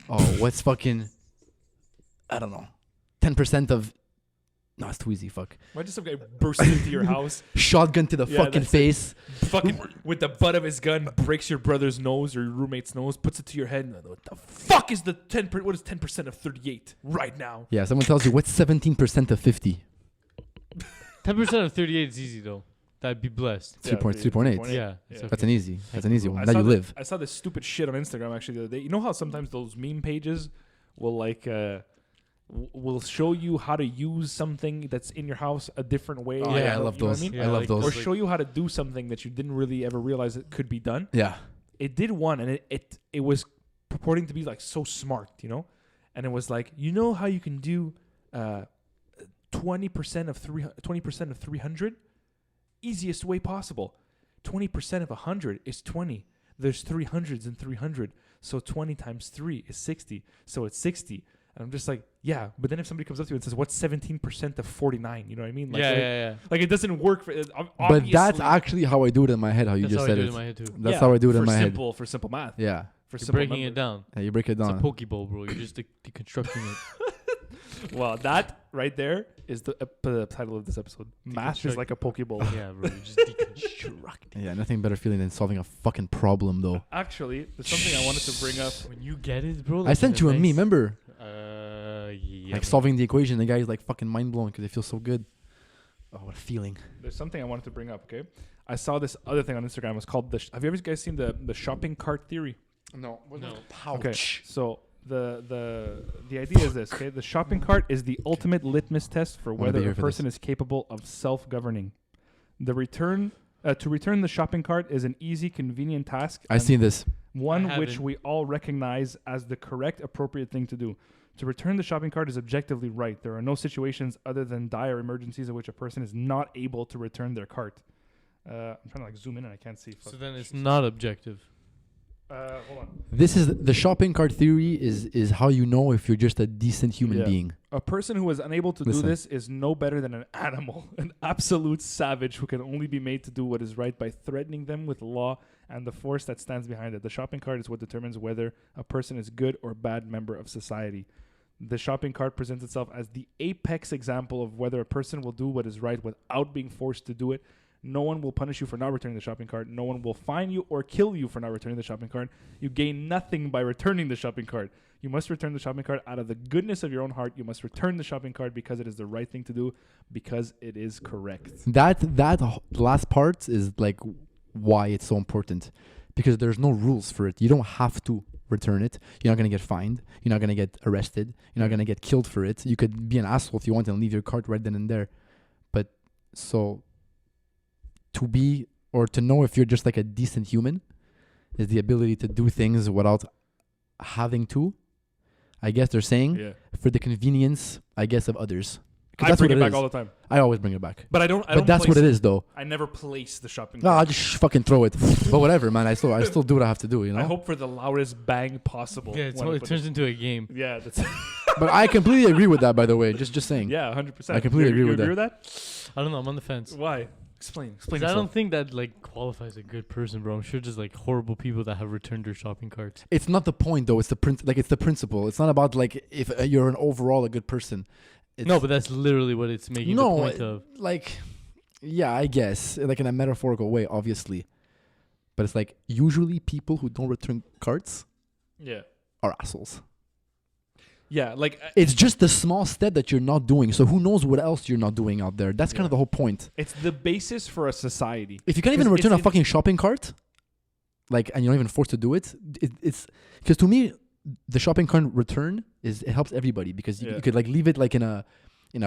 "Oh, what's fucking, I don't know, 10% of," no, it's too easy. Fuck.
Imagine some guy bursts into your house,
Shotgun to the
Yeah,
fucking
that's it.
face.
fucking with the butt of his gun, breaks your brother's nose or your roommate's nose, puts it to your head. And what the fuck is the 10? What is 10% of 38 right now?
Yeah, someone tells you what's 17% of 50.
10% of 38 is easy though. That'd be blessed.
3.8.
Yeah.
Yeah.
It's okay.
That's an easy. That's an easy one.
I
Now
saw
you
the-
live.
I saw this stupid shit on Instagram actually the other day. You know how sometimes those meme pages will like will show you how to use something that's in your house a different way.
Oh, yeah, I love
You know what
those.
I mean?
Yeah,
I love
like-
those.
Or
Like-
show you how to do something that you didn't really ever realize it could be done.
Yeah.
It did one, and it was purporting to be like so smart, you know, and it was like, you know how you can do 20% of 300, easiest way possible. 20% of 100 is 20. There's 300s in 300, so 20 times 3 is 60. So it's 60. And I'm just like, yeah, but then if somebody comes up to you and says, what's 17% of 49? You know what I mean? Like,
Yeah.
like it doesn't work. For,
But that's actually how I do it in my head, how you
That's
just
how I
said
do it
it.
in my head too.
That's how I do it in my head.
For simple math.
Yeah.
For
You're
simple
breaking it
numbers.
down.
Yeah, you break it
It's a
down.
Pokebowl, bro. You're just deconstructing it.
Well, that right there is the title of this episode. Math is
Deconstruct-
like a Pokeball.
Yeah, bro. You're just deconstructing.
Yeah, nothing better feeling than solving a fucking problem, though.
Actually, there's something I wanted to bring up.
When you get it, bro.
I
like
sent
in
you a
nice-
meme, remember?
Yeah.
Like solving the equation, the guy's like fucking mind blown because it feels so good. Oh, what a feeling.
There's something I wanted to bring up. Okay, I saw this other thing on Instagram. It's called have you ever guys seen the shopping cart theory?
No.
No.
Pouch.
Okay, so the idea is this. Okay, the shopping cart is the ultimate litmus test for
Wanna be
whether
here
a
for
person is capable of self-governing. To return the shopping cart is an easy, convenient task.
I seen this.
One
I
which
haven't.
we all recognize as the correct, appropriate thing to do. To return the shopping cart is objectively right. There are no situations other than dire emergencies in which a person is not able to return their cart. I'm trying to like zoom in and I can't see.
So then it's not objective.
Hold on.
This is the shopping cart theory is how you know if you're just a decent human
Yeah.
being.
A person who is unable to
Listen.
do this is no better than an animal, an absolute savage who can only be made to do what is right by threatening them with law and the force that stands behind it. The shopping cart is what determines whether a person is good or bad member of society. The shopping cart presents itself as the apex example of whether a person will do what is right without being forced to do it. No one will punish you for not returning the shopping cart. No one will fine you or kill you for not returning the shopping cart. You gain nothing by returning the shopping cart. You must return the shopping cart out of the goodness of your own heart. You must return the shopping cart because it is the right thing to do, because it is correct.
That last part is like why it's so important, because there's no rules for it. You don't have to return it. You're not gonna get fined. You're not gonna get arrested. You're not gonna get killed for it. You could be an asshole if you want and leave your cart right then and there. But so to be or to know if you're just like a decent human is the ability to do things without having to. I guess they're saying
Yeah.
for the convenience, I guess, of others. 'Cause
I
that's
bring
what
it back
is.
all the time.
I always bring it back.
But I don't
But that's what
place
it is, though.
I never place the shopping
No,
cart.
I'll just fucking throw it. But whatever, man. I still do what I have to do, you know?
I hope for the loudest bang possible.
Yeah,
when I
it
put
turns into a game.
Yeah, that's
But I completely agree with that, by the way. Just saying.
yeah, 100%.
I completely agree with
agree
that.
with that.
I don't know. I'm on the fence.
Why? Explain
'Cause I don't think that like qualifies a good person, bro. I'm sure just like horrible people that have returned their shopping carts.
It's not the point, though. It's the it's the principle. It's not about like if you're an overall a good person. It's,
No, but that's literally what it's making the point of.
like, yeah, I guess, like in a metaphorical way, obviously. But it's like usually people who don't return carts
Yeah.
are assholes.
Yeah, like
It's just the small step that you're not doing. So who knows what else you're not doing out there? That's kind
Yeah.
of the whole point.
it's the basis for a society.
If you can't even
'Cause
return a
it's-
fucking shopping cart, like, and you're not even forced to do it, it's because to me, the shopping cart return it helps everybody because you
Yeah.
could like leave it like in a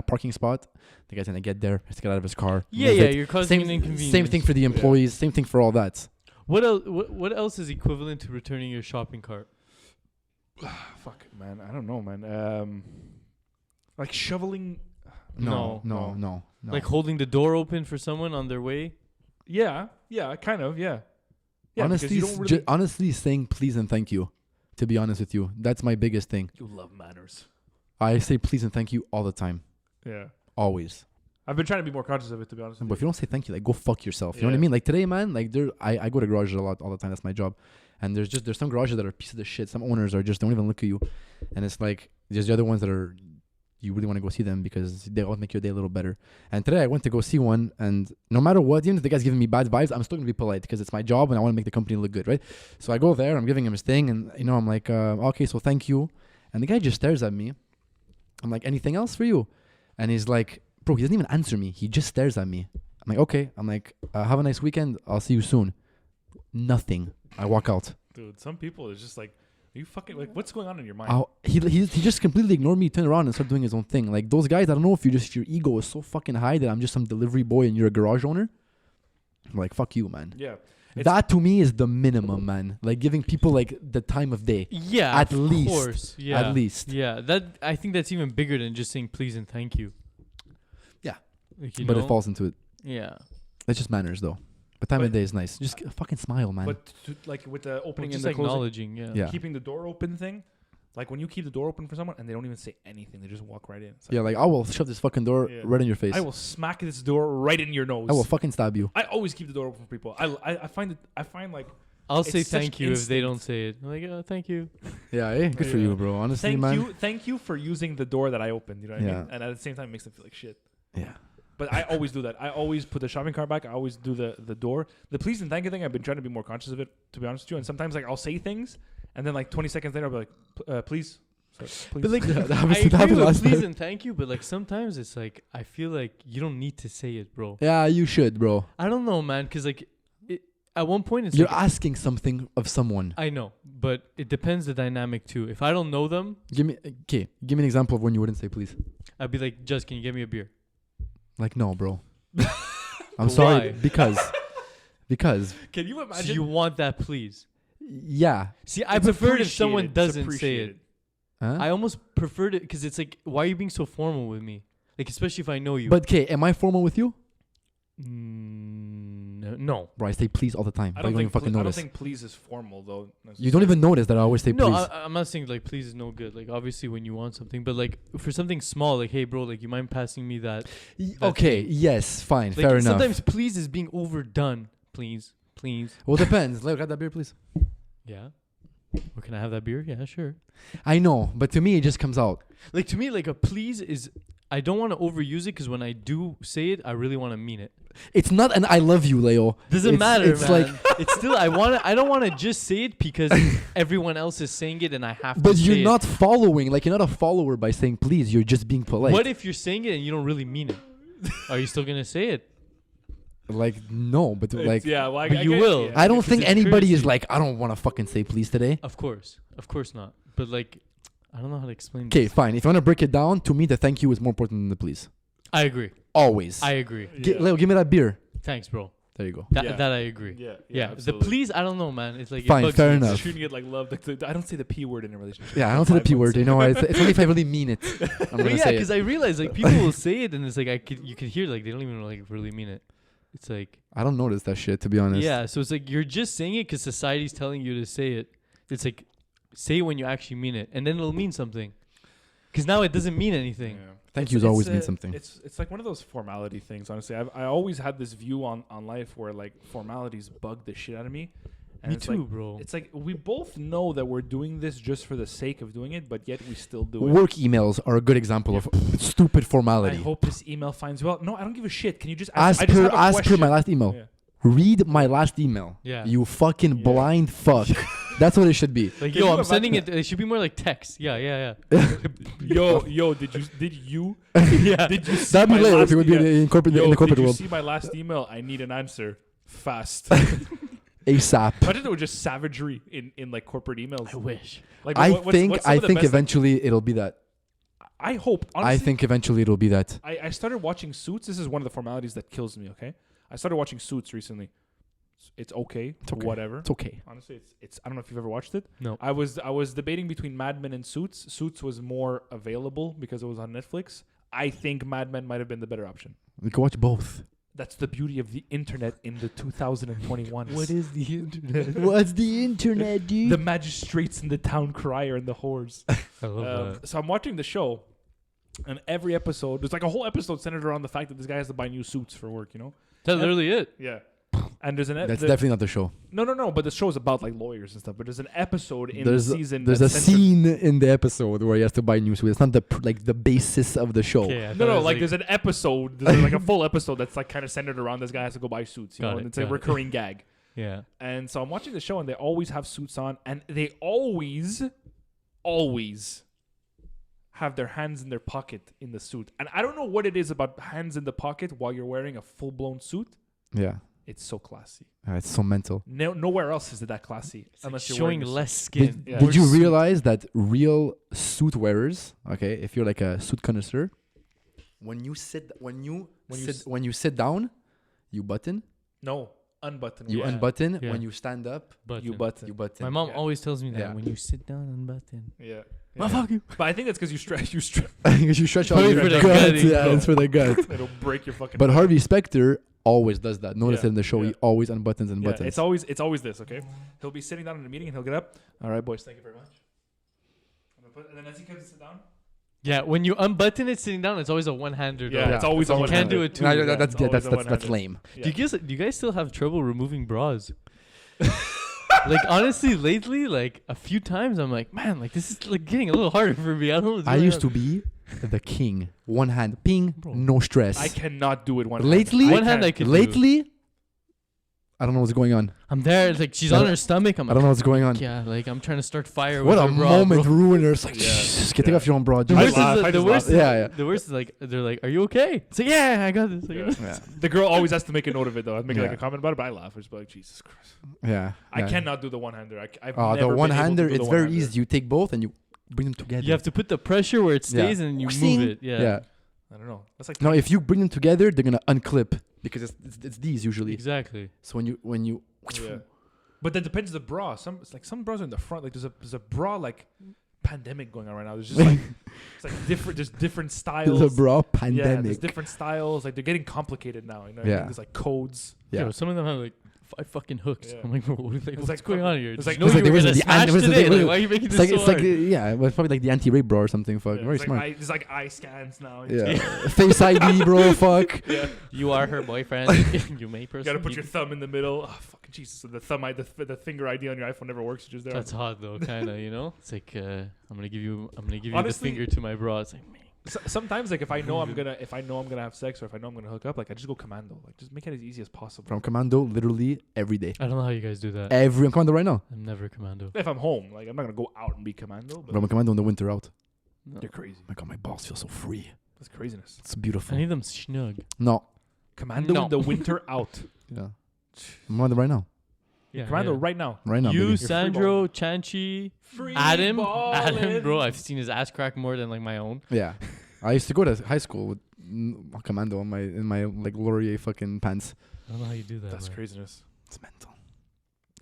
parking spot. The guy's gonna get there, has to get out of his car.
Yeah,
move
yeah.
it.
You're causing an
Same
inconvenience.
thing for the employees. Same thing for all that.
What else? What else is equivalent to returning your shopping cart?
Fuck, man. I don't know, man. Like shoveling.
No.
Like holding the door open for someone on their way?
Yeah, kind of, yeah. Yeah, because
honestly,
you don't really.
honestly, saying please and thank you. To be honest with you, that's my biggest thing.
You love manners.
I say please and thank you all the time,
Yeah.
always.
I've been trying to be more conscious of it, to be honest.
But
with
if you don't say thank you, like go fuck yourself. You know what I
Yeah.
mean? Like today, man, like I go to garages a lot all the time. That's my job. And there's some garages that are pieces of shit. Some owners are just don't even look at you. And it's like there's the other ones that are you really want to go see them because they all make your day a little better. And today I went to go see one, and no matter what, even if the guy's giving me bad vibes, I'm still gonna be polite because it's my job and I want to make the company look good, right? So I go there, I'm giving him his thing, and I'm like, okay, so thank you. And the guy just stares at me. I'm like, anything else for you? And he's like, bro, he doesn't even answer me. He just stares at me. I'm like, okay. I'm like, have a nice weekend. I'll see you soon. Nothing. I walk out.
Dude, some people is just like, are you fucking like, what's going on in your mind?
He just completely ignored me, turned around and started doing his own thing. Like those guys, I don't know if your ego is so fucking high that I'm just some delivery boy and you're a garage owner. I'm like, fuck you, man.
Yeah.
That to me is the minimum, man. Like giving people like the time of day.
Yeah,
At
of
least.
course. Yeah,
At least.
Yeah, I think that's even bigger than just saying please and thank you.
Yeah.
Like, you
But
know?
it falls into it.
Yeah.
That's just manners, though. But time
But-
of day is nice. Just fucking smile, man.
But like with the opening
Just
and the closing,
acknowledging. Yeah.
Yeah.
keeping the door open thing, like when you keep the door open for someone and they don't even say anything, they just walk right in. It's
Yeah, like I will shove this fucking door
Yeah.
right in your face.
I will smack this door right in your nose.
I will fucking stab you.
I always keep the door open for people. I find like
I'll
It's
say
such
thank you if they don't
instinct.
say it. I'm like, oh, thank you.
Yeah, good for
Yeah.
you, bro. Honestly, man.
thank you for using the door that I opened. You know what I
Yeah.
mean? And at the same time, it makes them feel like shit.
Yeah.
But I always do that. I always put the shopping cart back. I always do the door. The please and thank you thing, I've been trying to be more conscious of it, to be honest with you. And sometimes like I'll say things, and then like 20 seconds later, I'll be like, please, So,
But like,
That
I
happens- that
agree
happened
with
last
please
time.
and thank you, but like sometimes it's like I feel like you don't need to say it, bro.
Yeah, you should, bro.
I don't know, man, because like at one point it's
You're
like,
asking something of someone.
I know, but it depends the dynamic too. If I don't know them,
Give me an example of when you wouldn't say please.
I'd be like, Just, can you get me a beer?
Like, no, bro. I'm
Why?
sorry because
can you
So
imagine?
you want that please?
yeah.
See, I
It's
prefer it if someone
appreciated. It's
doesn't say it.
appreciated.
Huh?
I almost preferred it because it's like, why are you being so formal with me? Like, especially if I know you.
But okay, am I formal with you?
No.
Bro, I say please all the time.
I
But you
don't
don't even
think.
fucking
I don't
notice.
think please is formal though.
You don't even notice that I always say
No,
please.
I'm not saying like please is no good. Like obviously when you want something, but like for something small, like hey bro, like you mind passing me that?
Okay, yes, fine,
Like
fair enough.
sometimes please is being overdone. Please.
Well, depends. Leo, got that beer, please?
Yeah. Or can I have that beer? Yeah, sure.
I know, but to me, it just comes out.
Like to me, like a please is. I don't want to overuse it because when I do say it, I really want to mean it.
It's not an I love you, Leo.
Doesn't matter,
it's
man.
like-
It's still I don't want to just say it because everyone else is saying it and I have to.
But
say
you're
it.
not following. Like, you're not a follower by saying please. You're just being polite.
What if you're saying it and you don't really mean it? Are you still gonna say it?
Like, no, but like,
yeah, well,
But you will.
I don't
because
think
it's
anybody is
courtesy.
like, I don't want to fucking say please today.
Of course not. But like, I don't know how to explain.
Okay,
this.
fine. If you want to break it down, to me, the thank you is more important than the please.
I agree.
Always.
I agree.
Leo, give me that beer.
Thanks, bro.
There you go.
Yeah.
That I agree.
Yeah.
Yeah. The
absolutely.
please, I don't know, man. It's like it
Fine,
bugs
fair
me.
enough.
Treating it like love. I don't say the P word in a relationship.
Yeah, I don't say the P word. You know, it's only if I really mean it. I'm
But
gonna
yeah,
say
because
it.
I realize like people will say it and it's like you could hear like they don't even like really mean it. It's like
I don't notice that shit, to be honest.
yeah. So it's like you're just saying it because society's telling you to say it. It's like say it when you actually mean it, and then it'll mean something. Because now it doesn't mean anything.
Yeah.
Thank
It's-
yous always
it's,
mean something.
It's like one of those formality things. Honestly, I always had this view on life where like formalities bug the shit out of me. And
Me
it's
too,
like,
bro.
It's like we both know that we're doing this just for the sake of doing it, but yet we still do it.
Work emails are a good example of stupid
I
formality.
hope this email finds you well. No, I don't give a shit. Can you just
As
I just have a
per
question.
my last email.
Yeah.
Read my last email.
Yeah.
You fucking
Yeah.
blind fuck. That's what it should be.
Like
Can
yo,
you
I'm sending it.
imagine
It should be more like text. Yeah.
Yo, did you
Yeah.
did you see
That'd be
my
later
last
if it would be in corporate
Yo,
in the corporate
did you
world.
see my last email? I need an answer fast.
ASAP.
Imagine there was just savagery in like corporate emails.
I wish.
Like
I
what's
think
some of the best, like-
eventually it'll be that.
I hope. Honestly,
I think eventually it'll be that.
I started watching Suits. This is one of the formalities that kills me. Okay, I started watching Suits recently. It's okay.
It's okay.
Whatever.
It's okay.
Honestly, it's. I don't know if you've ever watched it.
No.
I was debating between Mad Men and Suits. Suits was more available because it was on Netflix. I think Mad Men might have been the better option.
We can watch both.
That's the beauty of the internet in the 2021.
What is the internet?
What's the internet, dude?
the magistrates and the town crier and the whores?
I love that.
So I'm watching the show, and every episode there's like a whole episode centered around the fact that this guy has to buy new suits for work. You know?
That's literally it.
Yeah. And there's an
That's definitely not the show.
no. But the show's about like lawyers and stuff. But there's an episode in
There's
the season.
There's a
that's centered-
scene in the episode where he has to buy new suits. It's not the basis of the show.
Okay, I thought
No,
it was
like there's an episode, there's like a full episode that's like kind of centered around this guy has to go buy suits, you
Got
know,
it,
and it's a
got it.
recurring gag.
yeah.
And so I'm watching the show, and they always have suits on, and they always have their hands in their pocket in the suit. And I don't know what it is about hands in the pocket while you're wearing a full blown suit.
Yeah.
It's so classy.
It's so mental.
Nowhere else is it that classy
It's like
unless you're
showing
wearing a
less skin.
Yeah.
Did you
More suit.
realize that real suit wearers, okay, if you're like a suit connoisseur, when you sit down, you button,
No, unbutton.
you
Yeah.
unbutton.
Yeah.
When you stand up,
But
You button.
you button.
my mom
Yeah.
always tells me that
Yeah.
when you sit down and button.
Yeah.
Motherfucker.
But I think that's because you stretch. You stretch.
Because you stretch out
Probably
your
for the
gut.
gutting,
Yeah,
bro.
it's for the gut.
It'll break your fucking.
But Harvey Specter always does that. Notice
Yeah,
it in the show.
yeah.
He always unbuttons and
Yeah,
buttons.
it's always this. Okay, he'll be sitting down in a meeting and he'll get up. All right, boys, thank you very much. And then as he comes to sit down,
Yeah, when you unbutton it sitting down, it's always a one-hander.
Yeah,
though.
it's always a
You can't do
one-hander.
it too.
Nah,
Yeah,
that's
it's always a
that's
one-hander.
lame.
yeah.
Do you guys still have trouble removing bras? Like honestly, lately, like a few times, I'm like, man, like this is like getting a little harder for me. I don't know. what's
I
going
used
on.
to be the king. One hand, ping,
Bro.
no stress.
I cannot do it one.
Lately-
One hand I could do.
Lately, I don't know what's going on.
I'm there. It's like she's
I
on
don't-
her stomach. I'm
I don't know what's going on.
like, yeah, like I'm trying to start fire.
What
with
a
her bra,
moment
bro.
ruiner. It's like,
Yeah.
just take
Yeah.
off your own bra.
The
I
worst,
laugh,
is,
I
the,
just
worst,
laugh.
Yeah.
the worst is like they're like, "Are you okay?" It's like, "Yeah, I got this." Like,
Yeah.
Yeah.
The girl always has to make a note of it though. I'd make like
Yeah.
a comment about it, but I laugh. I just be like, Jesus Christ.
Yeah.
I
yeah.
cannot do the one-hander. I've
Oh,
never
the
been
one
able to
hander,
do the
it's very
one-hander.
easy. You take both and you bring them together.
you have to put the pressure where it stays and you move it. Yeah.
I don't know. That's like
No, if you bring them together, they're gonna unclip because it's these usually.
Exactly.
So when you
yeah. But that depends on the bra. Some bras are in the front. Like there's a bra like pandemic going on right now. There's just like it's like different. There's different styles.
the bra
Yeah,
pandemic.
there's different styles. Like they're getting complicated now. You know what I
Yeah.
mean? There's like codes.
Yeah.
Yo, some of them have like 5 fucking hooks.
Yeah.
I'm like, bro, what's
like
going on here?
it's
Did
like-
you know
it's
you
like
were
there
gonna
was the
smash
was the-
today?
was
Like,
the-
why are you making
It's
this
like
so
it's like
hard?
yeah, it was probably like the anti-rape bra or something. Fuck,
Yeah,
very
it's
smart.
Like there's like eye scans now.
Yeah. Face ID, bro. Fuck.
Yeah.
You are her boyfriend. You may
You
person.
gotta put your thumb in the middle. Oh, fucking Jesus. So the the finger ID on your iPhone never works. It's just there.
That's hot though, kind of. You know, it's like I'm gonna give you the
Honestly-
finger to my bra. It's like, man.
Sometimes like if I know I'm gonna have sex or if I know I'm gonna hook up, like I just go commando. Like just make it as easy as possible.
From commando, literally every day.
I don't know how you guys do that.
I'm commando right now.
I'm never commando.
If I'm home, like I'm not gonna go out and be commando. But
But I'm commando in the winter out.
No.
you're crazy.
My God, my balls feel so free.
That's craziness.
It's
I
beautiful.
need them snug.
No.
Commando
No.
in the winter out.
Yeah. I'm commando right now.
Yeah,
Commando
yeah.
right now.
Right now.
You,
baby.
Sandro, Chanchi, Adam, bro. I've seen his ass crack more than like my own.
Yeah. I used to go to high school with commando in my like Laurier fucking pants.
I don't know how you do that.
That's
man.
craziness.
It's mental.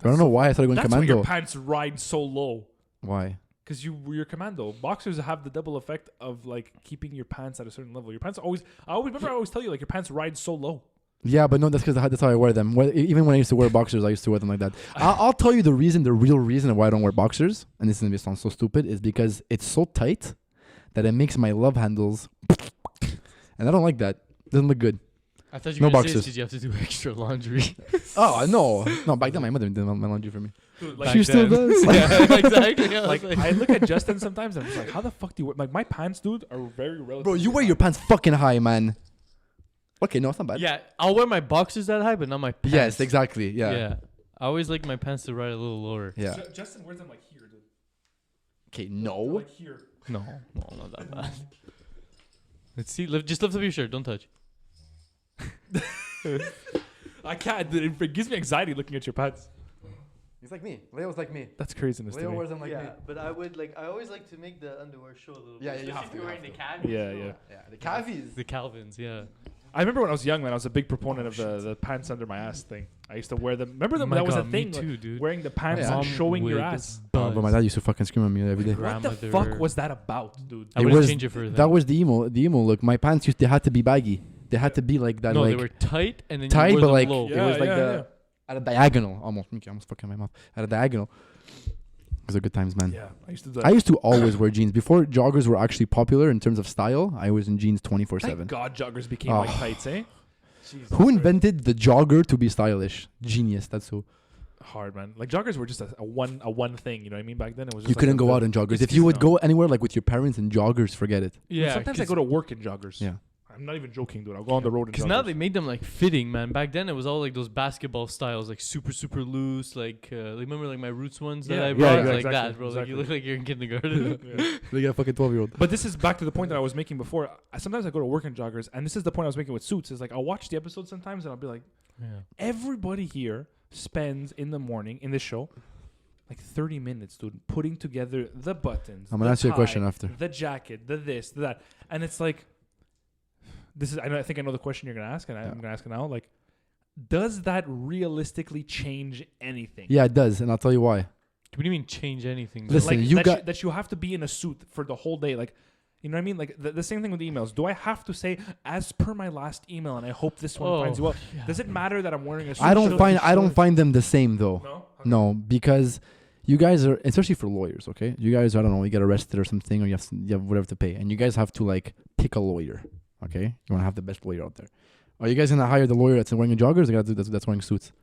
I don't know why I started going
That's why
commando.
your pants ride so low.
Why?
Because you're commando. Boxers have the double effect of like keeping your pants at a certain level. Your pants always. I always tell you like your pants ride so low.
Yeah, but no, that's because that's how I wear them. Even when I used to wear boxers, I used to wear them like that. I'll tell you the real reason why I don't wear boxers, and this is gonna sound so stupid, is because it's so tight that it makes my love handles, and I don't like that. Doesn't look good.
I thought you
No
were gonna say
boxers.
because you have to do extra laundry.
Oh no! Back then my mother did my laundry for me.
Dude,
Back
She still
then.
does.
Yeah, exactly. I
like
was
I look at Justin sometimes and I'm just like, how the fuck do you wear? Like my pants, dude, are very relative.
Bro, you wear your pants fucking high, man. Okay, no, it's not bad.
yeah, I'll wear my boxers that high, but not my pants.
Yes, exactly. Yeah.
I always like my pants to ride a little lower.
Yeah.
Justin wears them like here, dude.
Okay,
They're
no.
like here.
No, not that bad. Let's see. Just lift up your shirt. Don't touch.
I can't. Dude, it gives me anxiety looking at your pants.
He's like me. Leo's like me.
That's craziness to me.
them
but I always like to make the underwear show a little
Yeah, you have to, you have
the
to.
calves.
Yeah, yeah.
Yeah, the cavies.
The Calvins, yeah.
I remember when I was young, man, I was a big proponent of the pants under my ass thing. I used to wear them. Remember them?
My
that was
God,
a
me
thing.
too,
like,
dude.
wearing the pants
Yeah.
and showing your
With
ass.
Oh, but my dad used to fucking scream at me every day.
Gra-
What the
grandmother-
fuck was that about, dude?
I
It
wouldn't
was-
change it for
That was the emo look. My pants they had to be baggy. They had to be like that,
no,
like
they were tight and then
tight,
you wore
but
them
like
low.
it was like at a diagonal almost. Okay, I almost fucking my mouth at a diagonal. It was a good times, man.
Yeah, I used to do
I used to always wear jeans before joggers were actually popular in terms of style. I was in jeans 24/7.
Thank God joggers became
Oh.
like tights, eh? Jesus
Who
Christ.
invented the jogger to be stylish? Genius. That's so.
Hard, man. Like joggers were just a one thing. You know what I mean? Back then it was. Just
You
like
couldn't
the-
go out in joggers.
it's
If you would
seasonal.
go anywhere like with your parents in joggers, forget it.
Yeah,
Sometimes I go to work in joggers.
Yeah.
I'm not even joking, dude. I'll go on the road in
because
joggers.
now they made them like fitting, man. Back then it was all like those basketball styles, like super loose. Like remember like my Roots ones that
Yeah,
I
yeah,
brought,
yeah,
like
exactly,
that, bro. Like
exactly.
you look like you're in kindergarten.
Yeah.
They got a fucking 12-year-old.
But this is back to the point that I was making before. Sometimes I go to work in joggers, and this is the point I was making with Suits. Is like I'll watch the episode sometimes, and I'll be like,
Yeah.
everybody here spends in the morning in this show like 30 minutes, dude, putting together the buttons.
I'm gonna
the
ask you a
tie,
question after.
The jacket, the this, the that, and it's like, this is. I think I know the question you're gonna ask, and I'm gonna ask it now. Like, does that realistically change anything?
Yeah, it does, and I'll tell you why.
What do you mean change anything?
Listen,
Like
you
that,
got-
that you have to be in a suit for the whole day, like. You know what I mean? Like the same thing with emails. Do I have to say, as per my last email, and I hope this one finds you well?
yeah.
Does it matter that I'm wearing a suit?
I don't
Should-
find them the same though.
No.
No, because you guys are, especially for lawyers, okay? You guys, I don't know, you get arrested or something, or you have whatever to pay, and you guys have to like pick a lawyer, okay? You want to have the best lawyer out there. Are you guys gonna hire the lawyer that's wearing joggers, or that's wearing suits?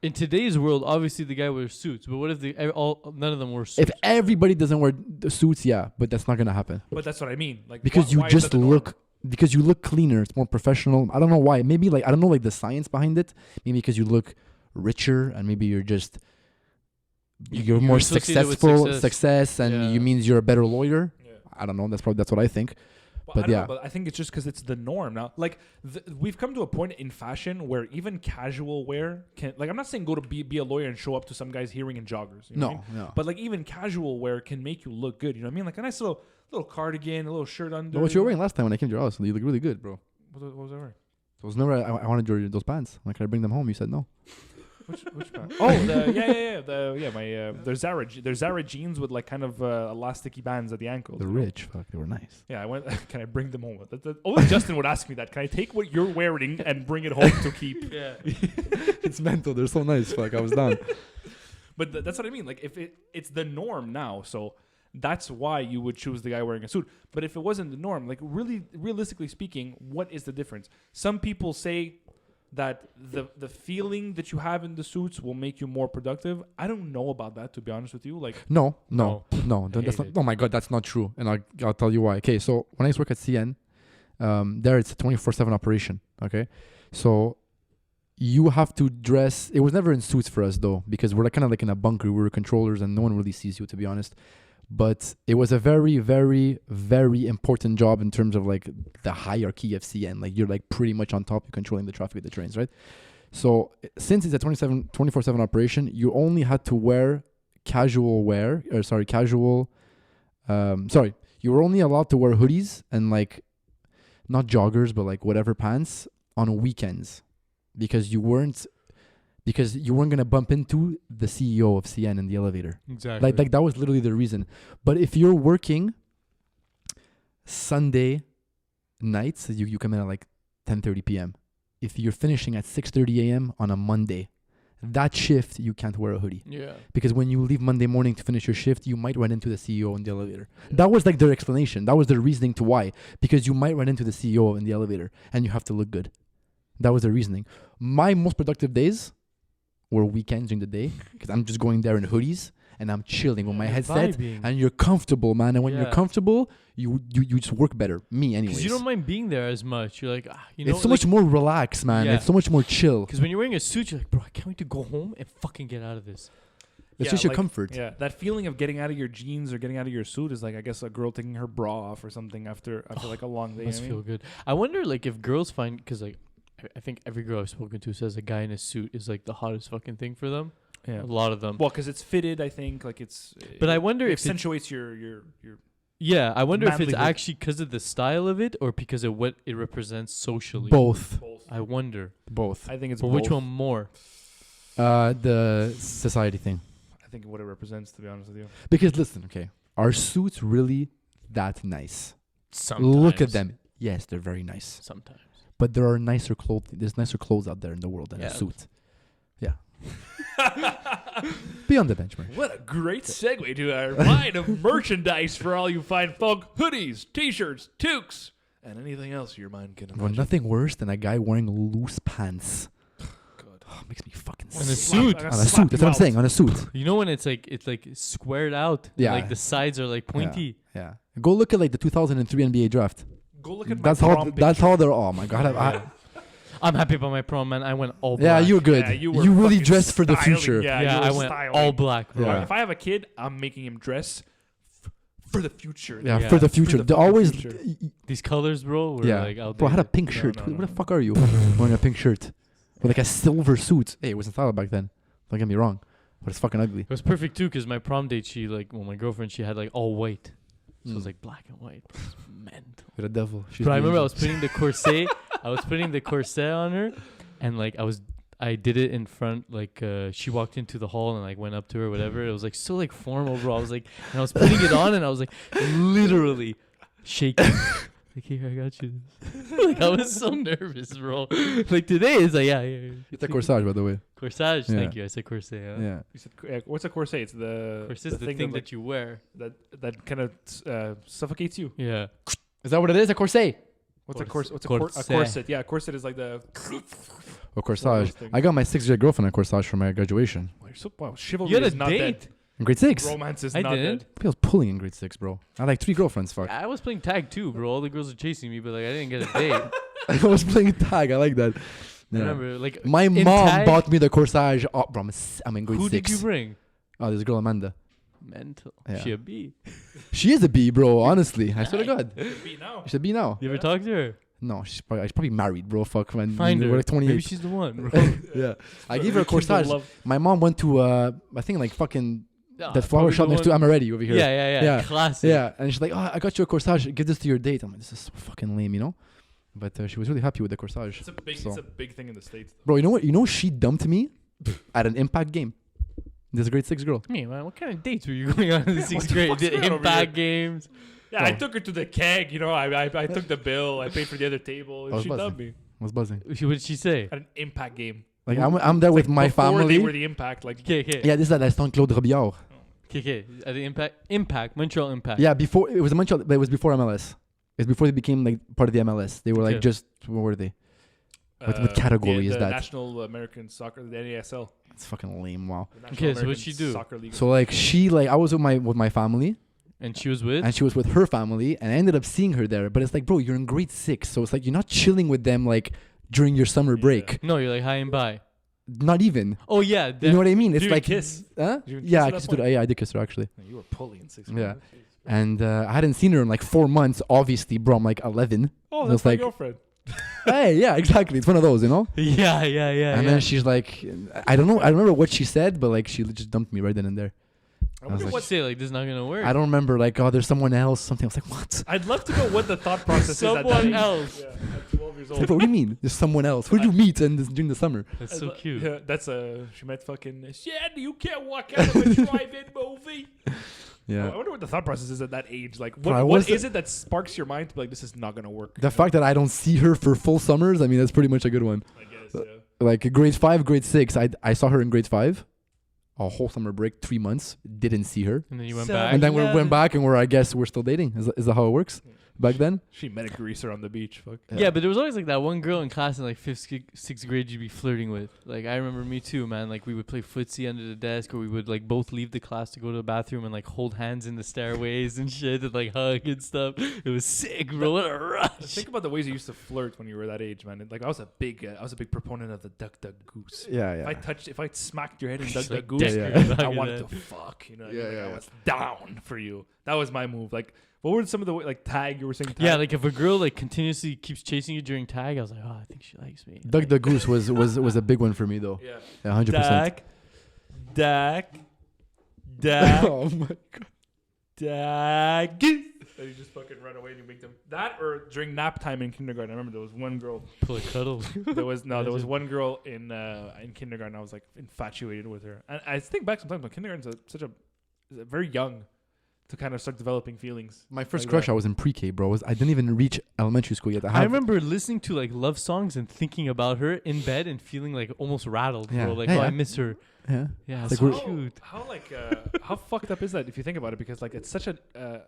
In today's world, obviously the guy wears suits, but what if none of them wear suits?
If everybody doesn't wear the suits, yeah, but that's not gonna happen
But that's what I mean. Like
because you
why is
just
that the norm?
because you look cleaner. It's more professional. I don't know why. Maybe like I don't know like the science behind it. Maybe because you look richer and maybe you're just
You're
more
associated with
successful,
success.
and
Yeah.
you means you're a better lawyer.
Yeah.
I don't know. That's what I think.
Well,
But
I don't
yeah.
know, but I think it's just because it's the norm now. Like we've come to a point in fashion where even casual wear can. Like I'm not saying go to be a lawyer and show up to some guy's hearing in joggers. You know what I mean?
No.
But like even casual wear can make you look good. You know what I mean? Like a nice little cardigan, a little shirt under.
What you were wearing last time when I came to your house? You look really good, bro.
What was I wearing?
It was never. I wanted those pants. Like, can I bring them home? You said no.
Which pants? Oh, they're Zara jeans with like kind of elasticy bands at the ankles.
They're rich. Fuck, they were nice.
Yeah, I went. Can I bring them home? Only Justin would ask me that. Can I take what you're wearing and bring it home to keep?
Yeah.
It's mental. They're so nice. Fuck, I was down.
But that's what I mean. Like if it's the norm now, so that's why you would choose the guy wearing a suit. But if it wasn't the norm, like really realistically speaking, what is the difference? Some people say that the feeling that you have in the suits will make you more productive. I don't know about that, to be honest with you. Like
No.
I
That's
hate
not.
it.
Oh my god, that's not true. And I'll tell you why. Okay, so when I used to work at CN, there it's a 24/7 operation. Okay, so you have to dress. It was never in suits for us though, because we're kind of like in a bunker. We were controllers, and no one really sees you, to be honest. But it was a very, very, very important job in terms of like the hierarchy of CN. Like you're like pretty much on top. You're controlling the traffic of the trains, right? So since it's a 24/7 operation, you only had to wear casual wear. You were only allowed to wear hoodies and like not joggers, but like whatever pants on weekends, because you weren't gonna bump into the CEO of CN in the elevator.
Exactly.
Like that was literally the reason. But if you're working Sunday nights, you come in at like 10:30 p.m. If you're finishing at 6:30 a.m. on a Monday, that shift you can't wear a hoodie,
Yeah.
because when you leave Monday morning to finish your shift, you might run into the CEO in the elevator. That was like their explanation. That was their reasoning to why, because you might run into the CEO in the elevator and you have to look good. That was their reasoning. My most productive days were weekends during the day, because I'm just going there in hoodies and I'm chilling with my headset,
Vibing.
and you're comfortable, man. And when you're
Yeah.
comfortable, you just work better. Me, anyways.
Because you don't mind being there as much. You're like, you know,
It's so much more relaxed, man.
Yeah.
It's so much more chill.
Because when you're wearing a suit, you're like, bro, I can't wait to go home and fucking get out of this.
It's
Yeah,
just your
like-
comfort.
Yeah, that feeling of getting out of your jeans or getting out of your suit is like, I guess, a girl taking her bra off or something after like a long day.
Must
you know
feel
what I mean?
good. I wonder, like, if girls find, because like, I think every girl I've spoken to says a guy in a suit is like the hottest fucking thing for them.
Yeah.
A lot of them.
Well, because it's fitted, I think. Like it's.
But I
it
wonder if it's,
accentuates your.
yeah, I wonder if it's
manlyhood.
actually because of the style of it or because of what it represents socially.
Both.
Both.
I wonder.
Both.
I think it's.
But
both.
which one more?
The society thing.
I think what it represents, to be honest with you.
Because listen, okay, are suits really that nice?
Sometimes.
Look at them. Yes, they're very nice.
Sometimes.
But there are nicer clothes. There's nicer clothes out there in the world than a
Yeah.
suit. Yeah. Be on the benchmark.
What a great segue to our line of merchandise for all you fine folk: hoodies, t-shirts, toques, and anything else your mind can
Well,
imagine.
nothing worse than a guy wearing loose pants.
God.
Oh, makes me fucking
On a
sick.
suit.
On a suit. That's what I'm saying. On a suit.
You know when it's like squared out? and,
Yeah.
like the sides are like pointy.
Yeah. Go look at like the 2003 NBA draft.
Go look at
That's
my
how.
prom
That's
picture.
how they're. Oh my god.
Yeah. I'm happy about my prom, man. I went all
Yeah,
black.
you were good.
Yeah,
you
were
really
fucking
dressed for the
styling.
future.
Yeah,
Yeah,
you
I
were
went
styling.
all black, bro.
Yeah.
If I have a kid, I'm making him dress for the future.
Yeah,
Yeah.
for the
For
future.
the
They're
fucking
always.
future.
These colors, bro, were
Yeah.
like outdated.
Bro, I had a pink
No,
shirt.
no,
What
no.
the fuck are you wearing a pink shirt with like a silver suit? Hey, it wasn't style back then. Don't get me wrong, but it's fucking ugly.
It was perfect too, because my prom date, my girlfriend, she had like all white. So it was
Mm.
like black and white. It was mental.
You're a devil. She's
But I
the
remember I
angel.
was putting the corset. I was putting the corset on her, and like I did it in front. Like she walked into the hall and like went up to her, whatever. It was like so like formal, bro. I was like, and I was putting it on, and I was like literally shaking. Like, here, I got you. Like I was so nervous, bro. Like today is like, yeah.
It's a corsage, by the way.
Corsage.
Yeah.
Thank you. I said corset. Yeah.
Yeah.
You said, what's a corset? It's the
Corset is the thing that you wear.
that kind of suffocates you.
Yeah.
Is that what it is? A corset?
What's a
Corset.
corset?
Corset.
A corset. Yeah, a corset is like the.
A corsage.
things.
I got my 6th-grade girlfriend a corsage for my graduation.
Wow, you're so wow. Chivalry
You had a
is not
date?
dead.
In grade 6.
Romance is
I
not
didn't.
dead.
I was pulling in grade 6, bro. I had like 3 girlfriends. Fuck.
I was playing tag too, bro. All the girls were chasing me, but like I didn't get a date.
I was playing tag. I like that.
I remember, like,
My
in
mom
tag-
bought me the corsage. Oh, bro, I'm in grade
Who
6.
did you bring?
Oh, there's a girl, Amanda.
Mental.
Yeah.
She a B.
She is a B, bro. Honestly, I swear to God.
Be now.
She's a B now.
You ever talk to her?
No, she's probably married, bro. Fuck, man.
Find her.
We're like 28.
Maybe she's the one, bro.
Yeah. I gave her a
Rekindle
corsage.
love.
My mom went to, I think, like, fucking
Ah,
that flower
probably
shop
the
next to
one-
Amaretti over here.
Yeah.
Yeah.
Classic.
Yeah. And she's like, oh, I got you a corsage. Give this to your date. I'm like, this is so fucking lame, you know? But she was really happy with the corsage.
It's a big,
So-
it's a big thing in the States.
Bro, you know what? You know she dumped me at an Impact game. This grade 6 girl.
Me, man, what kind of dates were you going on in the
What
sixth
the
grade?
fuck's
Did
going on over
impact games?
Yeah, I
Bro.
took her to the keg. You know, I took the bill. I paid for the other table.
I
And
was
she
buzzing.
dubbed me
I was buzzing.
What did she say?
at an impact game.
Like, I'm there with my
Before
family.
they were the impact. Like,
Okay.
Yeah, this is at Instant Claude Robillard.
Okay. At the impact, Montreal Impact.
Yeah, before it was a Montreal, but it was before MLS. It's before they became like part of the MLS. They were like
Okay.
just what were they? What category is
the
that?
National American Soccer, the NASL.
It's fucking lame. Wow.
The National
Okay, so what'd
American
she do?
Soccer League.
So like I was with my family,
And she was with?
and she was with her family, and I ended up seeing her there. But it's like, bro, you're in grade 6, so it's like you're not chilling with them like during your summer break.
No, you're like high and by.
Not even.
Oh, yeah.
You know what I mean? It's
you
like
kiss?
Huh?
Did you even
Yeah,
kiss
I
at
kissed
that
her. Yeah, I did kiss her actually.
You were pulling in 6th
Yeah.
grade.
And I hadn't seen her in like 4 months. Obviously, bro, I'm like 11.
Oh,
It's
that's my
like-
girlfriend.
Hey, yeah, exactly. It's one of those, you know.
Yeah.
And then she's like, I don't know. I don't remember what she said, but like she just dumped me right then and there.
I
was
wonder
like-
What say? Like, this is not going to work.
I don't remember like, oh, there's someone else. Something. I was like, what?
I'd love to know what the thought process is at that
Someone
age.
else.
Yeah, at 12 years
Like,
old.
bro, what do you mean? There's someone else. Who'd you meet during the summer?
That's so cute.
Yeah, that's she met fucking shit. You can't walk out of a drive-in movie.
Yeah.
I wonder what the thought process is at that age. Like,
Bro, I
what
was-
is it that sparks your mind to be like, this is not gonna work?
The fact that I don't see her for full summers, I mean, that's pretty much a good one.
I guess. Yeah.
Like grade 5, grade 6, I saw her in grade 5. A whole summer break, 3 months. Didn't see her.
And then you went
So-
back.
And then we
Yeah.
went back and I guess we're still dating. Is that how it works? Back then?
She met a greaser on the beach. Fuck.
Yeah, but there was always like that one girl in class in like 6th grade you'd be flirting with. Like I remember me too, man. Like we would play footsie under the desk, or we would like both leave the class to go to the bathroom and like hold hands in the stairways and shit and like hug and stuff. It was sick, bro. What a rush.
Think about the ways you used to flirt when you were that age, man. Like I was a big proponent of the duck goose.
Yeah,
If I smacked your head in duck
Just,
duck
like,
goose,
deck
I
your
wanted
head.
to fuck. You know, what I
Yeah,
mean? Like,
yeah,
I
yeah.
was down for you. That was my move. Like, what were some of the like tag you were saying? Tag?
Yeah, like if a girl like continuously keeps chasing you during tag, I was like, oh, I think she likes me.
Doug the Goose was a big one for me though.
yeah.
Yeah, 100%.
Dak,
Oh my god.
Dak. And you just fucking run away and you make them that, or during nap time in kindergarten. I remember there was one girl.
Pull a cuddle.
There was one girl in kindergarten. I was like infatuated with her, and I think back sometimes when kindergarten's very young to kind of start developing feelings.
My first
Like
crush,
that.
I was in pre-K, bro. I didn't even reach elementary school yet.
I remember listening to like love songs and thinking about her in bed and feeling like almost rattled,
Yeah.
Like,
Yeah,
oh, I
yeah.
miss her.
Yeah.
Yeah,
It's
it's
like
so
we're-
cute.
How like how fucked up is that if you think about it? Because like it's such a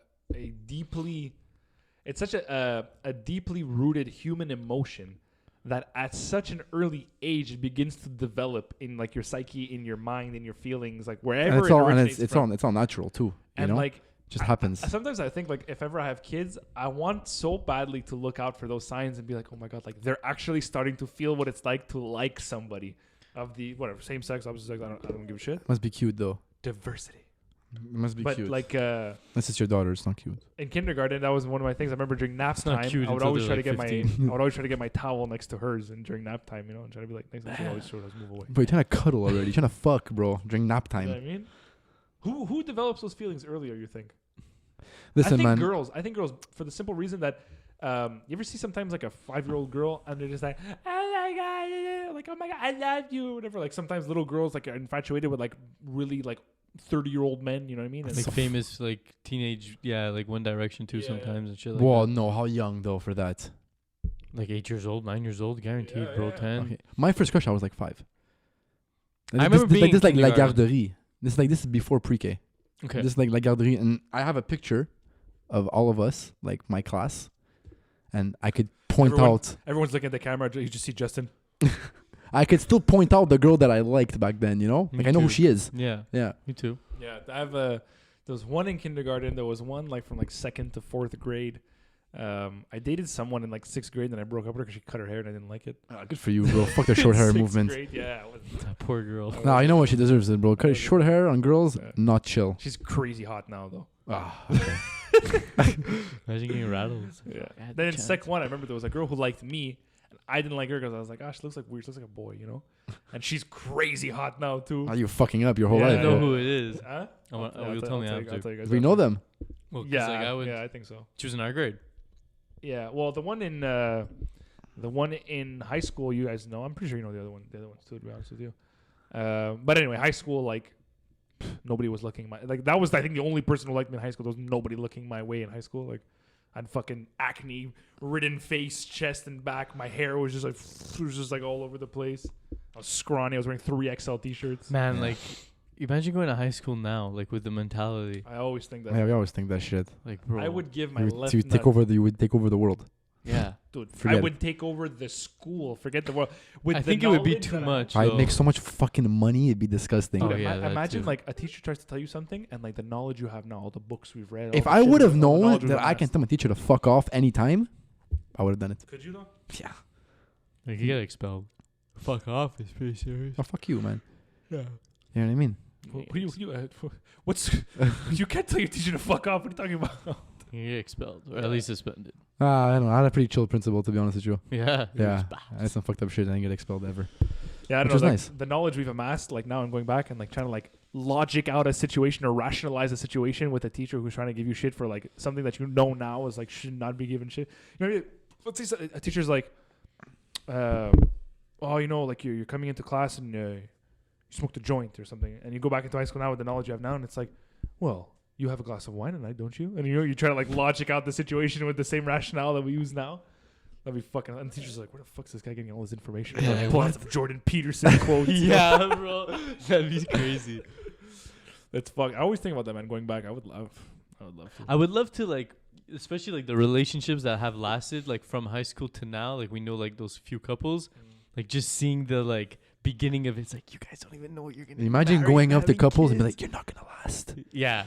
deeply rooted human emotion that at such an early age it begins to develop in like your psyche, in your mind, in your feelings, like wherever
And
it originates from.
it's all natural too. You
And
know?
like
just happens.
sometimes I think like if ever I have kids, I want so badly to look out for those signs and be like, oh my god, like they're actually starting to feel what it's like to like somebody of the whatever same sex, opposite sex. I don't give a shit.
Must be cute though.
Diversity,
It must be
but
cute.
like
Unless it's your daughter, it's not cute.
in kindergarten, that was one of my things. I remember during nap
It's not
time,
cute
I would
until
always
they're,
try to
like,
get
15.
I would always try to get my towel next to hers, and during nap time, and try to be like next time she always sort of move away.
Bro, you're trying to cuddle already. You're trying to fuck, bro, during nap
You know
time.
what I mean? Who develops those feelings earlier? You think?
Listen,
I think
man.
girls. I think girls for the simple reason that you ever see sometimes like a 5-year-old girl and they're just like, oh my god, like oh my god, I love you, whatever. Like sometimes little girls like are infatuated with like really like 30-year-old men. You know what I mean? And
Like
So
famous like teenage, like One Direction too
Yeah.
sometimes and shit like
Well,
that.
no, how young though for that?
Like 8 years old, 9 years old, guaranteed,
Yeah,
bro.
yeah.
10.
Okay. My first crush, I was like 5.
I remember being
this like La
kindergarten.
Garderie. This is before pre-K.
Okay.
This is like La Garderie, and I have a picture of all of us, like my class, and I could point
Everyone-
out.
everyone's looking at the camera. You just see Justin.
I could still point out the girl that I liked back then. You know,
Me
like I know who
too.
she is.
Yeah,
Yeah.
me too.
Yeah, I have there was one in kindergarten. There was one like from like 2nd to 4th grade. I dated someone in like 6th grade, and I broke up with her because she cut her hair and I didn't like it.
Good for you, bro. Fuck the short hair
6th
movement.
grade, yeah.
That poor girl.
No, you know what? She deserves it, bro. Cut short hair on girls,
Yeah.
not chill.
She's crazy hot now, though.
Okay.
Imagine getting rattled.
Yeah.
I had
Then
the
in
chance.
sec 1, I remember there was a girl who liked me, and I didn't like her because I was like, she looks like weird. She looks like a boy, you know? And she's crazy hot now, too.
Are you fucking up your whole
Yeah,
I
life,
know
bro?
who it is.
Huh?
You'll tell me after.
I'll tell you guys
We
after.
know them.
Well, 'cause,
Yeah,
like,
yeah, I think so.
she was in our grade.
Yeah, well, the one in high school, you guys know. I'm pretty sure you know the other ones too, to be honest with you. But anyway, high school, like, nobody was looking that was, I think, the only person who liked me in high school. There was nobody looking my way in high school. Like, I had fucking acne-ridden face, chest and back. My hair was just like all over the place. I was scrawny. I was wearing 3XL t-shirts.
Man, like, imagine going to high school now, like, with the mentality.
I always think that.
Yeah, we always think that shit.
Like, bro.
I would give my
You
left
would
nut.
you would take over the world.
Yeah.
Dude,
Forget
I
it.
would take over the school. Forget the world. With
I
the
think it would be
knowledge
too
that I-
much.
I'd
though.
make so much fucking money. It'd be disgusting.
Oh,
Dude,
yeah, that
imagine
too.
like a teacher tries to tell you something, and like the knowledge you have now, all the books we've read.
If
all the
I
shit
would have
all the
known
knowledge we've
that I can
amassed.
tell my teacher to fuck off anytime, I would have done it.
Could you though?
Yeah.
Like, you get expelled. Fuck off. It's pretty serious.
Oh, fuck you, man.
Yeah.
You know what I mean?
What's you can't tell your teacher to fuck off. What are you talking about?
You get expelled. Or at least suspended.
I don't know. I had a pretty chill principal, to be honest with you.
Yeah.
Yeah. I had some fucked up shit. I didn't get expelled ever.
Yeah, I
Which
don't
was
know. Like,
nice.
the knowledge we've amassed, like now I'm going back and like trying to like logic out a situation or rationalize a situation with a teacher who's trying to give you shit for like something that you know now is like should not be given shit. You know, let's say a teacher's like, oh, you know, like you're coming into class and you smoked a joint or something, and you go back into high school now with the knowledge you have now, and it's like, well, you have a glass of wine at night, don't you? And you try to like logic out the situation with the same rationale that we use now. That'd be fucking. And the teacher's like, where the fuck's this guy getting all this information?
Yeah,
Like,
what?
lots of Jordan Peterson quotes.
Yeah, bro. That'd be crazy.
That's fuck. I always think about that, man. Going back, I would love to.
I would love to, like, especially like the relationships that have lasted, like from high school to now. Like, we know like those few couples, like just seeing the like beginning of it. It's like, you guys don't even know what you're gonna.
Imagine
marry,
going up to
having
couples and be
kids.
like, you're not going to last.
Yeah,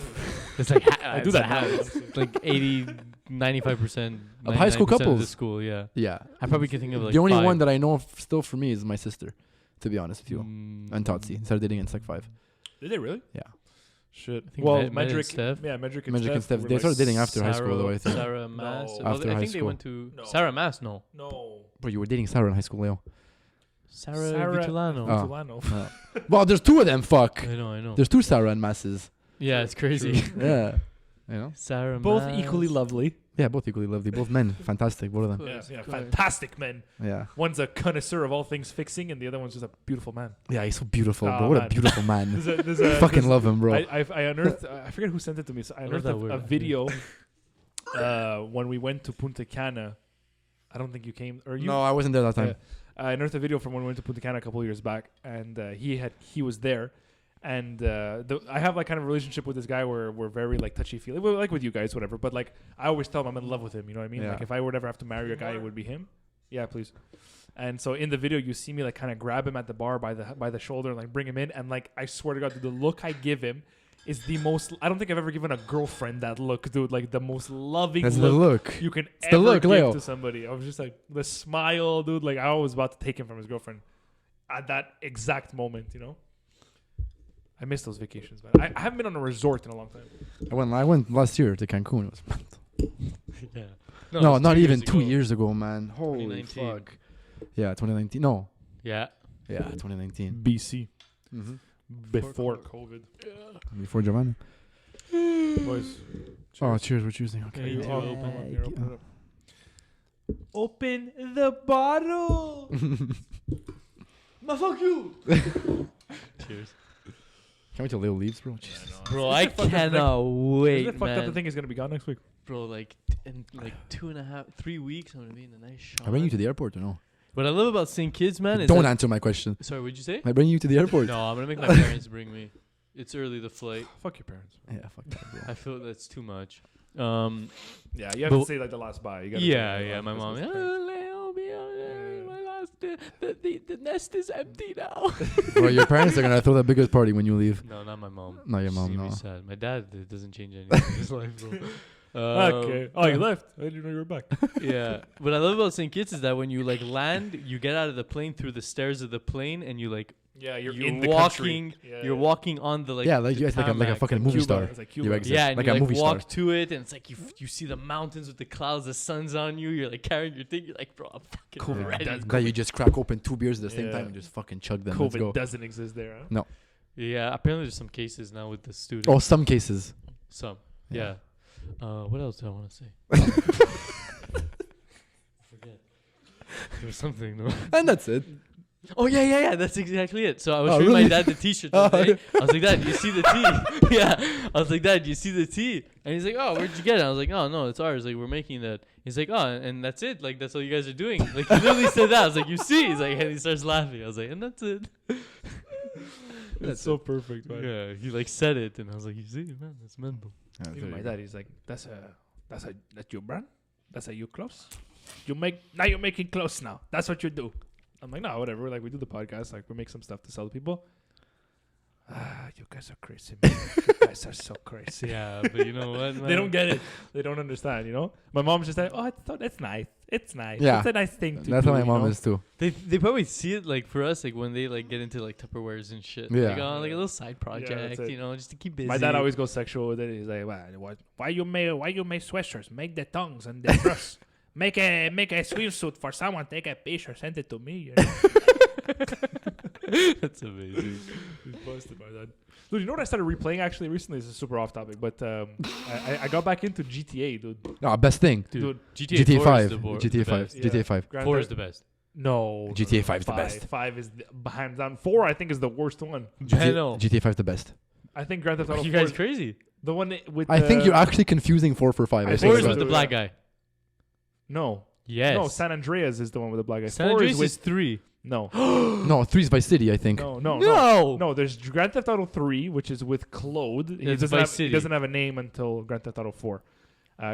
it's like
I do that now.
It's like 95%,
Of high school
99% of the
couples.
school. Yeah,
Yeah.
I probably can think of like
the only
5.
one that I know still for me is my sister, to be honest with you.
Mm,
And Totsi. Started dating in Sec 5.
Did they really?
Yeah.
Shit.
I think
Well,
Med and
Medrick.
Steph.
Yeah, Medrick and
Medrick and Steph.
were
They
like
started dating after high school, though, I think.
Sarah Mass.
No.
Well,
After
I
high
think they
school.
went to
No.
Sarah Mass. No,
No.
Bro, you were dating Sarah in high school, Leo.
Sarah
Sarah-
Vitulano.
Oh.
Tulano.
Well, there's two of them, fuck.
I know.
There's two Sarah and Masses.
Yeah, it's crazy.
Yeah. You know?
Sarah
Both
Mass.
equally lovely.
Yeah, both equally lovely. Both men. Fantastic, both of them.
Yeah,
Christ.
fantastic men.
Yeah.
One's a connoisseur of all things fixing, and the other one's just a beautiful man.
Yeah, he's so beautiful,
Oh,
bro. What a
man.
beautiful man.
There's a
Fucking love him, bro.
I unearthed. I forget who sent it to me. So I
love
unearthed
that
a
word.
video when we went to Punta Cana. I don't think you came, or you.
No, I wasn't there that time.
I unearthed a video from when we went to Punta Cana a couple of years back, and he was there, and I have like kind of a relationship with this guy where we're very like touchy feely, like with you guys, whatever. But like I always tell him I'm in love with him. You know what I mean?
Yeah.
Like if I would ever have to marry a guy, it would be him. Yeah, please. And so in the video, you see me like kind of grab him at the bar by the shoulder and like bring him in, and like I swear to God, the look I give him is the most. I don't think I've ever given a girlfriend that look, dude. Like the most loving
That's the
look
look.
you can
the
ever
look,
give
Leo.
to somebody. I was just like the smile, dude. Like I was about to take him from his girlfriend at that exact moment. You know, I miss those vacations, man. I haven't been on a resort in a long time.
I went last year to Cancun. It was
Yeah.
no,
it was
not
2
even
years
2
ago.
years ago, man. Holy
2019.
fuck. Yeah, 2019. No.
Yeah.
Yeah, 2019.
BC
Mm-hmm.
before COVID.
Before Giovanna.
Boys,
Oh, cheers. We're choosing.
Yeah,
Okay.
you
Oh,
too.
open one. Here, open it up. Open the bottle. Ma fuck you.
Cheers.
Can't wait till Leo leaves, bro. Jesus.
Bro, I cannot
Isn't
wait,
it fucked up the
man.
thing is gonna be gone next week?
Bro, like in like 2.5, 3 weeks, I'm gonna be in a nice shot.
I bring you to the airport or no?
What I love about St. Kitts, man, is
Don't
that-
answer my question.
Sorry, what'd you say?
I bring you to the airport.
No, I'm gonna make my parents bring me. It's early, the flight.
Fuck your parents.
Yeah, fuck that, bro.
I feel that's too much.
Yeah, you have
But-
to say like the last bye. You gotta
Yeah,
say,
yeah. My mom.
Christmas
Leo, be out there. My last, the nest is empty now.
Bro, your parents are gonna throw the biggest party when you leave.
No, not my mom.
Not your
She's
mom,
gonna be
no.
sad. My dad, it doesn't change anything in his life, bro.
Okay. Oh, you left. I didn't know you were back.
Yeah. What I love about St. Kitts is that when you like land, you get out of the plane through the stairs of the plane, and you like
Yeah, you're
you're
in the
walking.
country. Yeah,
You're walking on the like
yeah, like
the
it's like a
tarmac.
fucking movie
Cuba.
star.
It's like
You
Cuba.
exist.
Yeah, and
like
you
a
like
movie
walk
star.
to it, and it's like you see the mountains with the clouds, the sun's on you. You're like carrying your thing. You're like, bro, I'm fucking
Cool.
ready.
That's
That you just crack open 2 beers at the same
Yeah.
time and just fucking chug them. Let's go.
COVID doesn't exist there. Huh?
Yeah, apparently there's some cases now with the students.
Oh, some cases.
Some.
Yeah.
Yeah. What else do I want to say? Forget. There was something, no?
And that's it.
Oh yeah. That's exactly it. So I was
Oh,
showing
really?
my dad the T-shirt the other day. I was like, Dad, do you see the T? Yeah. I was like, Dad, do you see the T? And he's like, Oh, where'd you get it? I was like, Oh no, it's ours. Like we're making that. He's like, Oh, and that's it. Like that's all you guys are doing. Like he literally said that. I was like, You see? He's like, and he starts laughing. I was like, And that's it.
It's so perfect, man.
Yeah. He like said it, and I was like, You see, man, that's mental.
Even my dad, he's like, that's your brand? That's you clothes? You're making clothes now. That's what you do. I'm like, no, whatever. Like we do the podcast, like we make some stuff to sell to people. You guys are crazy, man. You guys are so crazy.
Yeah, but you know what? Man?
They don't get it. They don't understand, you know? My mom's just like, oh, that's nice. It's nice.
Yeah.
It's a nice thing to
That's
do.
how my
you
mom
know?
is too.
They probably see it like for us, like when they like get into like Tupperwares and shit.
Yeah.
Like, like a little side project,
it.
you know, just to keep busy.
My dad always goes sexual with it. He's like, why you make sweatshirts? Make the tongues and the dress. Make a swimsuit for someone. Take a picture. Send it to me. You know?
That's amazing.
He's busted by that. Dude, you know what I started replaying actually recently? This is super off topic, but I got back into GTA, dude.
No, best thing.
Dude,
GTA 4
5.
is the
GTA 5.
best.
GTA 5.
Grand
4
Theft-
is the best.
No.
GTA 5 is the best.
5 is hands down. 4, I think, is the worst one.
I know.
GTA 5 is the best.
I think Grand Theft Auto
You
4
guys
is
crazy.
the one with
I think you're actually confusing 4 for 5.
I
I
think
4
think
is
so.
with the black guy.
No.
Yes.
No, San Andreas is the one with the black guy.
San
4
Andreas
is with...
is 3.
No.
No, 3 is Vice City, I think.
No, there's Grand Theft Auto 3, which is with Claude.
It's Vice City.
He doesn't have a name until Grand Theft Auto 4.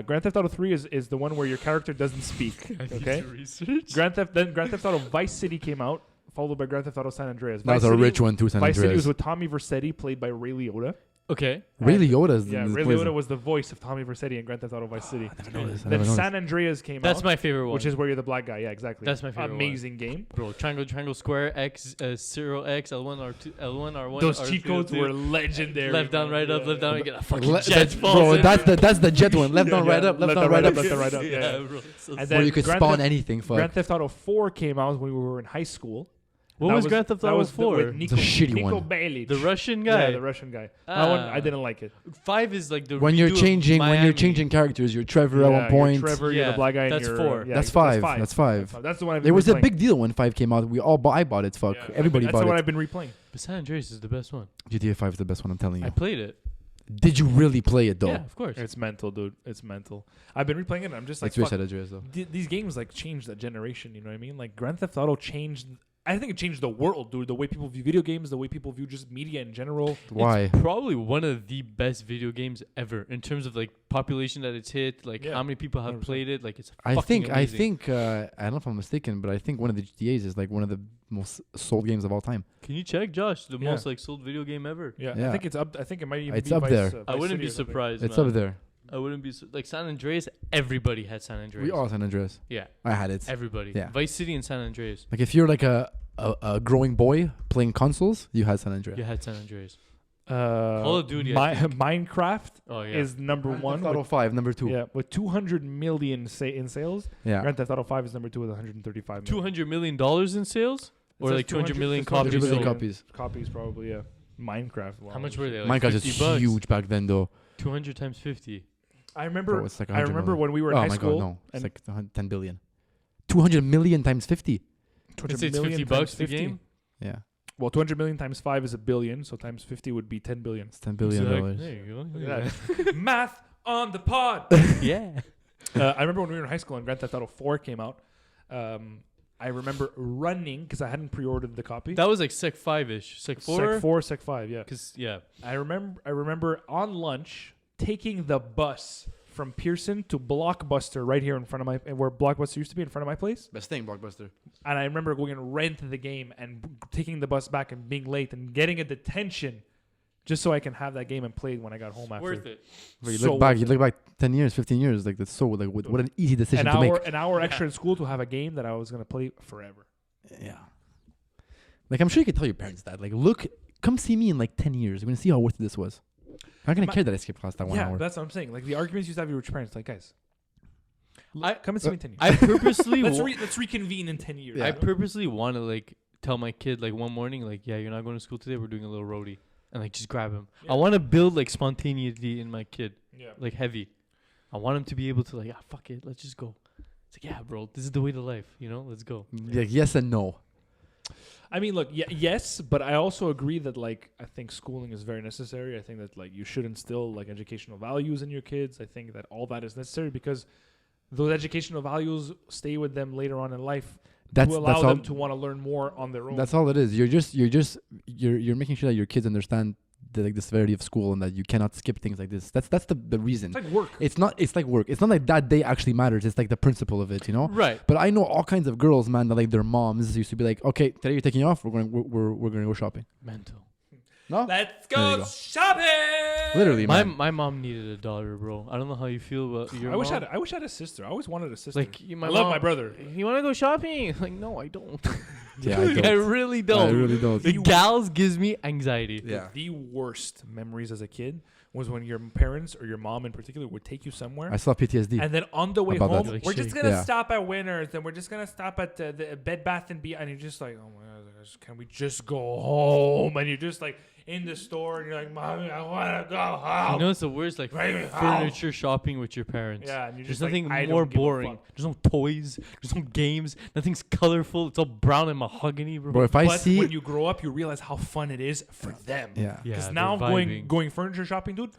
Grand Theft Auto 3 is the one where your character doesn't speak. Okay? Grand Theft Auto Vice City came out, followed by Grand Theft Auto San Andreas.
That was a rich one too, San
Vice City
Andreas.
was with Tommy Vercetti, played by Ray Liotta.
Okay.
Ray Liotta is
Yeah, Ray Liotta was the voice of Tommy Vercetti in Grand Theft Auto Vice City. Then San Andreas came
That's
out,
my favorite one.
which is where you're the black guy. Yeah, exactly.
That's my favorite one.
Amazing game.
Bro, triangle, square, X, 0X, L1, R2, L1, R1.
Those
R2,
cheat codes
R2.
were legendary.
Left down, right up,
Yeah.
left down. You get a fucking
Le-
jet
that's-
falls
bro,
in.
that's the jet one. Left down, right up, left down, right up.
left down, right up. Yeah.
bro. So
And
Or you
then
could
Grand
spawn
Theft-
anything. Fuck.
Grand Theft Auto 4 came out when we were in high school.
what
That
was Grand Theft Auto 4?
It's a shitty
Nico
one.
Bellic.
The Russian guy.
Yeah, the Russian guy. That one, I
Ah.
didn't like it.
5 is like the
When you're
redo of
changing
Miami.
characters, you're Trevor at
Yeah,
one
you're
point.
Trevor, you're the
Yeah,
black guy.
that's
and
4.
you're, yeah,
That's 5. That's 5.
That's the one I've
It
been
was a
replaying.
big deal when 5 came out. I bought it. Fuck.
Yeah,
Everybody
that's
bought
the one
it.
I've been replaying.
But San Andreas is the best one.
GTA 5 is the best one. I'm telling
I
you.
played it.
Did you really play it though?
Yeah, of course.
It's mental, dude. It's mental. I've been replaying it. And I'm just like,
It's your
fuck.
San Andreas though.
These games like changed that generation. You know what I mean? Like Grand Theft Auto changed. I think it changed the world, dude. The way people view video games, the way people view just media in general.
Why?
It's probably one of the best video games ever in terms of like population that it's hit, like
Yeah.
how many people have
100%.
played it. Like it's
I
fucking
think
amazing.
I don't know if I'm mistaken, but I think one of the GTA's is like one of the most sold games of all time.
Can you check, Josh? The
Yeah.
most like sold video game ever.
Yeah, I
Yeah.
think it's up. I think it might even
It's
be
up
Vice,
there.
Vice
I wouldn't
City
be
or something.
surprised.
It's
man.
up there.
I wouldn't be like San Andreas. Everybody had San Andreas.
We all San Andreas.
Yeah,
I had it.
everybody.
Yeah.
Vice City and San Andreas.
Like if you're like a growing boy playing consoles, you had San Andreas.
You had San Andreas.
Call
Call of Duty, I
Minecraft
Oh yeah.
is number
Grand
one.
Theft Auto
With,
5, number 2.
yeah, with 200 million in sales.
Yeah.
Grand Theft Auto 5 is number 2 with 135 million.
$200 million in sales,
It
or
says
like 200 million
it says 200
copies.
million
sold?
copies.
Copies probably, yeah. Minecraft. Wow.
How much were they? Like
Minecraft
$50
is
bucks?
huge back then though.
200 times 50.
I remember.
Bro, it's like
I
100
remember
million.
when we were in
Oh
high
my
school.
god, no. It's
and
like 10 billion. 200 million times 50.
200
It's
million
50
times
bucks the
50.
game.
Yeah.
Well, 200 million times 5 is a billion, so times 50 would be 10 billion.
It's $10 billion.
Exactly. There you go.
Look at that. Math on the pod.
Yeah.
I remember when we were in high school and Grand Theft Auto 4 came out. I remember running because I hadn't pre-ordered the copy.
That was like Sec 5-ish. Sec 4?
Sec 4, Sec 5, yeah.
Because, yeah.
I remember on lunch taking the bus from Pearson to Blockbuster right here in front of my where Blockbuster used to be in front of my place.
Best thing, Blockbuster.
And I remember going and rent the game and taking the bus back and being late and getting a detention just so I can have that game and play it when I got home after.
Worth it.
But you
So
look back,
worth
you look back 10 years, 15 years, like that's so like what an easy decision to make.
An hour extra in school to have a game that I was gonna play forever.
Yeah. Like I'm sure you could tell your parents that. Like, look, come see me in like 10 years. You're gonna see how worth it this was. I'm not gonna care that I skipped class that 1 hour.
That's what I'm saying. Like the arguments you used to have with your parents, like guys, come and see me in 10 years.
I purposely
let's reconvene in 10 years.
Yeah.
I purposely want to like tell my kid like one morning like, yeah, you're not going to school today. We're doing a little roadie, and like just grab him.
Yeah.
I want to build like spontaneity in my kid,
Yeah.
like heavy. I want him to be able to like, fuck it, let's just go. It's like, yeah, bro, this is the way to life. You know, let's go.
Like, yes and no.
I mean, look, yes, but I also agree that like I think schooling is very necessary. I think that like you should instill like educational values in your kids. I think that all that is necessary because those educational values stay with them later on in life to allow them to want to learn more on their own.
That's all it is. You're making sure that your kids understand the severity of school and that you cannot skip things like this. That's the reason.
It's like work.
It's like work. It's not like that day actually matters. It's like the principle of it, you know?
Right.
But I know all kinds of girls, man, that like their moms used to be like, okay, today you're taking off. We're gonna go shopping.
Mental.
No,
Let's
There you
go
go.
shopping.
literally, man.
My mom needed a daughter, bro. I don't know how you feel about your
I wish
mom.
I wish I had a sister. I always wanted a sister.
Like
I love my brother.
You want to go shopping? Like, no, I don't.
Yeah, I
Like,
don't.
I really don't.
I really don't.
The gals gives me anxiety.
Yeah.
The worst memories as a kid was when your parents or your mom in particular would take you somewhere.
I saw PTSD.
And then on the way
About
home,
that.
Like
we're just
shake.
gonna
Yeah.
stop at Winners, and we're just gonna stop at the Bed Bath and Beyond, and you're just like, oh my god, can we just go home? And you're just like in the store, and you're like, mommy, I wanna go home.
You know, it's the worst, like
Right.
furniture shopping with your parents.
Yeah, and you're
There's
just
nothing
like, I
more
don't give a
boring.
fuck.
There's no toys. There's no games. Nothing's colorful. It's all brown and mahogany, bro.
Bro, if I
But
see,
when you grow up, you realize how fun it is for them.
yeah.
Yeah,
Because
they're
now
vibing.
going furniture shopping, dude.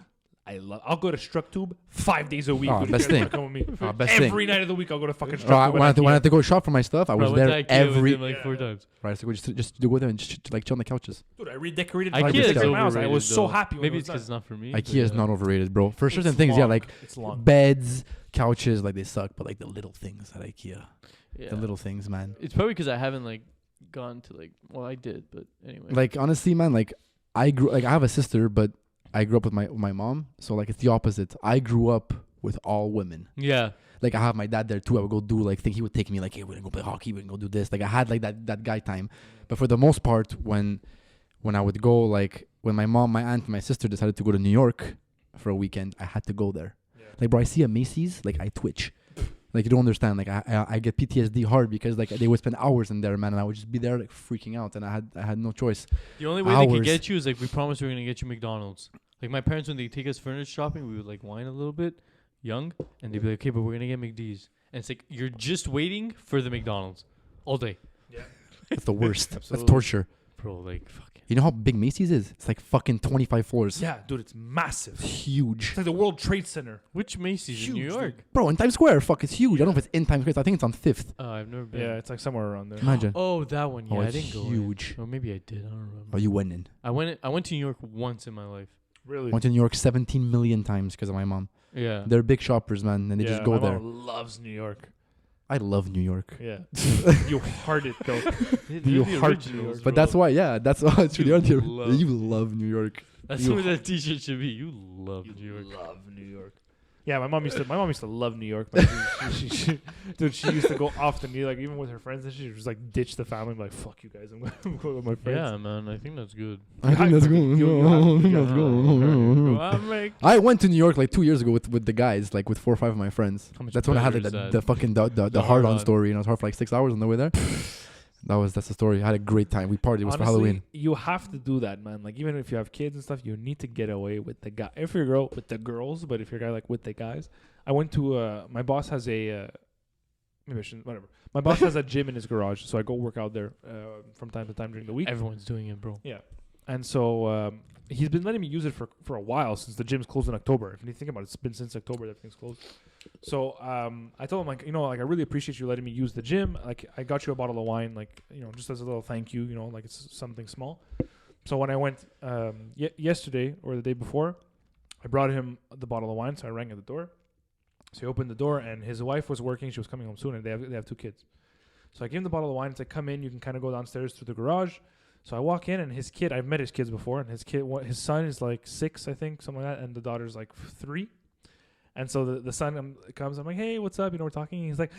I'll go to Structube 5 days a week.
Oh,
dude, if
best
you guys
thing.
wanna come with me.
Best thing.
Every night of the week, I'll go to fucking
Bro,
Structube.
when I had to go shop for my stuff, I
Bro,
was
went
there
to IKEA with
every.
him, like 4
Yeah.
times.
Right, so just to go there and like chill on the couches.
Dude, I redecorated
IKEA
my
is
house. I
overrated,
was so
though.
happy. When
Maybe
it
it's
was
because it's
done.
not for me.
IKEA is
but,
not overrated, bro. For certain
It's
things, yeah,
long.
like
It's long.
beds, couches, like they suck, but like the little things at IKEA,
Yeah.
the little things, man.
It's probably because I haven't like gone to like. Well, I did, but anyway.
Like honestly, man, like I have a sister, but I grew up with my mom, so like it's the opposite. I grew up with all women.
Yeah.
Like I have my dad there too. I would go do like he would take me like, hey, we're gonna go play hockey, we're gonna go do this. Like I had like that guy time. But for the most part, when I would go, like when my mom, my aunt, and my sister decided to go to New York for a weekend, I had to go there.
Yeah.
Like bro, I see a Macy's, like I twitch. Like you don't understand. Like I get PTSD hard because like they would spend hours in there, man, and I would just be there like freaking out, and I had no choice.
The only way they could
Hours.
get you is like we promised we were gonna get you McDonald's. Like my parents, when they take us furniture shopping, we would like whine a little bit, young, and they'd be like, "Okay, but we're gonna get McD's," and it's like you're just waiting for the McDonald's all day,
Yeah.
That's the worst. That's
Absolutely.
torture.
bro. Like fucking.
You know how big Macy's is? It's like fucking 25 floors.
Yeah, dude, it's massive.
It's
It's
huge.
like the World Trade Center.
Which Macy's in New
Huge,
York?
Bro, in Times Square, fuck, it's huge. I don't know if it's in Times Square. I think it's on 5th.
Oh, I've never been.
Yeah, it's like somewhere around there.
Imagine.
Oh, that one. Yeah,
Oh,
I
it's
didn't go.
huge.
Or maybe I did. I don't remember.
Oh, you went in.
I went to New York once in my life.
Really?
Went to New York 17 million times because of my mom.
Yeah.
They're big shoppers, man, and they just go
my
there.
mom loves New York.
I love New York.
Yeah. You heart it, though.
They're
You
the
heart
originals,
New York.
But
bro.
that's why, yeah, that's why it's really
You
hard.
love-
You love New York.
That's
you
what that T-shirt should be. You love New York.
love New York. Yeah, my mom used to love New York. But dude, she used to go off to New York, like even with her friends, and she would just like ditch the family, and be like, "Fuck you guys, I'm going with my friends."
Yeah, man. I think that's good.
I think that's good.
You have to
Go on, make-
I went to New York like 2 years ago with the guys, like with 4 or 5 of my friends.
How much
That's when I had like,
better is
the
that?
fucking the
The
hard-on
hard-on.
story, and I was hard for like 6 hours on the way there. That's the story. I had a great time. We partied. It was for
Honestly,
Halloween.
you have to do that, man. Like even if you have kids and stuff, you need to get away with the guy. If you're a girl, with the girls, but if you're a guy, like with the guys. I went to my boss has a maybe I shouldn't, whatever. My boss has a gym in his garage, so I go work out there from time to time during the week.
Everyone's doing it, bro.
Yeah, and so he's been letting me use it for a while since the gym's closed in October. If you think about it, it's been since October that everything's closed. So I told him like, like I really appreciate you letting me use the gym. Like I got you a bottle of wine, like just as a little thank you. Like it's something small. So when I went yesterday or the day before, I brought him the bottle of wine. So I rang at the door. So he opened the door, and his wife was working. She was coming home soon, and they have 2 kids. So I gave him the bottle of wine. It's like, come in. You can kind of go downstairs to the garage. So I walk in and his kid, I've met his kids before, and his son is like 6, I think, something like that, and the daughter's like 3. And so the son comes. I'm like, hey, what's up? We're talking. And he's like,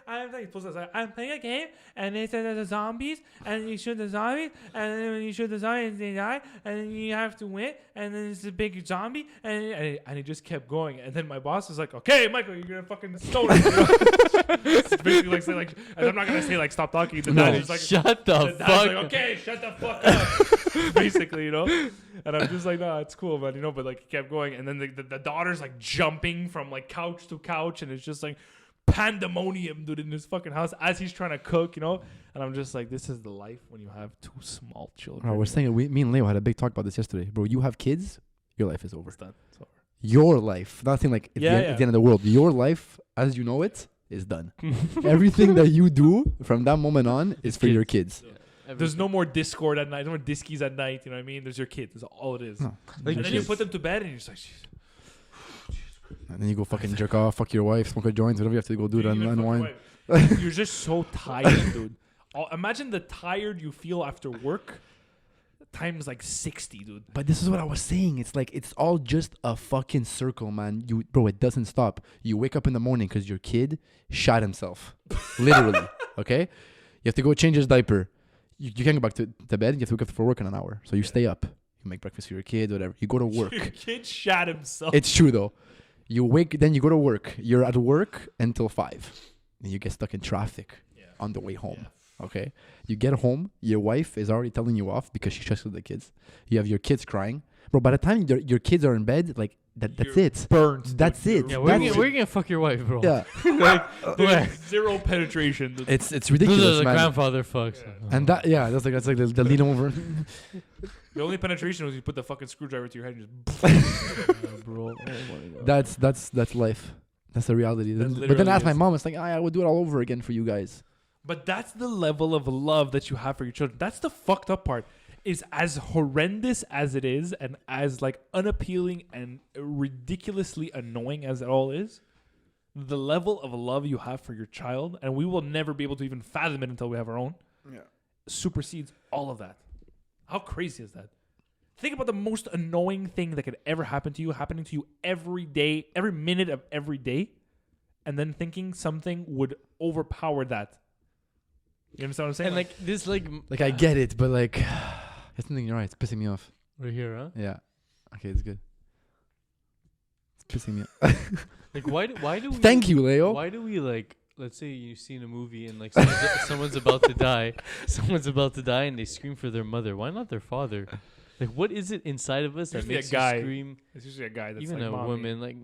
I'm playing a game, and it says there's zombies, and you shoot the zombies, and then when you shoot the zombies, they die, and then you have to win, and then it's a big zombie, and he just kept going. And then my boss was like, okay, Michael, you're gonna fucking stone it. It's basically like, say, like, and I'm not gonna say like stop talking. The dad's just like,
shut the fuck up.
Like, okay, shut the fuck up. Basically, And I'm just like, no, it's cool, man, but like he kept going, and then the daughter's like jumping from like couch to couch, and it's just like pandemonium, dude, in his fucking house as he's trying to cook, and I'm just like, this is the life when you have 2 small children.
I was saying, me and Leo had a big talk about this yesterday, bro. You have kids, your life is over.
It's done. It's over.
Your life, nothing like at the end of the world. Your life, as you know it, is done. Everything that you do from that moment on is for your kids.
Yeah.
There's no more Discord at night, no more Diskies at night. You know what I mean? There's your kid. That's all it is.
No.
Like,
and then you put them to bed, and you're just like,
and then you go fucking jerk off, fuck your wife, smoke a joint, whatever you have to go do to unwind.
You're just so tired, dude. Imagine the tired you feel after work times like 60, dude.
But this is what I was saying. It's like, it's all just a fucking circle, man. Bro, it doesn't stop. You wake up in the morning because your kid shot himself. Literally. Okay? You have to go change his diaper. You can't go back to bed. You have to wake up for work in an hour. So you stay up. You make breakfast for your kid, whatever. You go to work.
Your kid shot himself.
It's true, though. Then you go to work. You're at work until 5. And you get stuck in traffic on the way home. Yeah. Okay? You get home. Your wife is already telling you off because she trusted the kids. You have your kids crying. Bro, by the time your kids are in bed, like, that's it.
Burnt.
That's it.
Yeah, where you gonna fuck your wife, bro?
Yeah.
There's zero penetration. Dude.
It's ridiculous,
Those are the
man.
grandfather fucks.
Yeah.
And that's like the lean over.
The only penetration was you put the fucking screwdriver to your head and just
Bro. Oh my God.
That's life. That's the reality.
That
But then I asked my
literally
mom, it's like, I would do it all over again for you guys.
But that's the level of love that you have for your children. That's the fucked up part. Is as horrendous as it is, and as like unappealing and ridiculously annoying as it all is, the level of love you have for your child, and we will never be able to even fathom it until we have our own, supersedes all of that. How crazy is that? Think about the most annoying thing that could ever happen to you, happening to you every day, every minute of every day, and then thinking something would overpower that. You understand what I'm saying?
And like this, like
I get it, but like, it's something in your eye. It's pissing me off.
we're here, huh?
Yeah. Okay, it's good. It's pissing me off.
Like why do we?
Thank you, Leo.
Why do we like? Let's say you've seen a movie and like someone's about to die, and they scream for their mother. Why not their father? Like, what is it inside of us that
Usually
makes
a guy.
you scream?
It's usually a guy that's
Even
like
a
mommy.
woman, like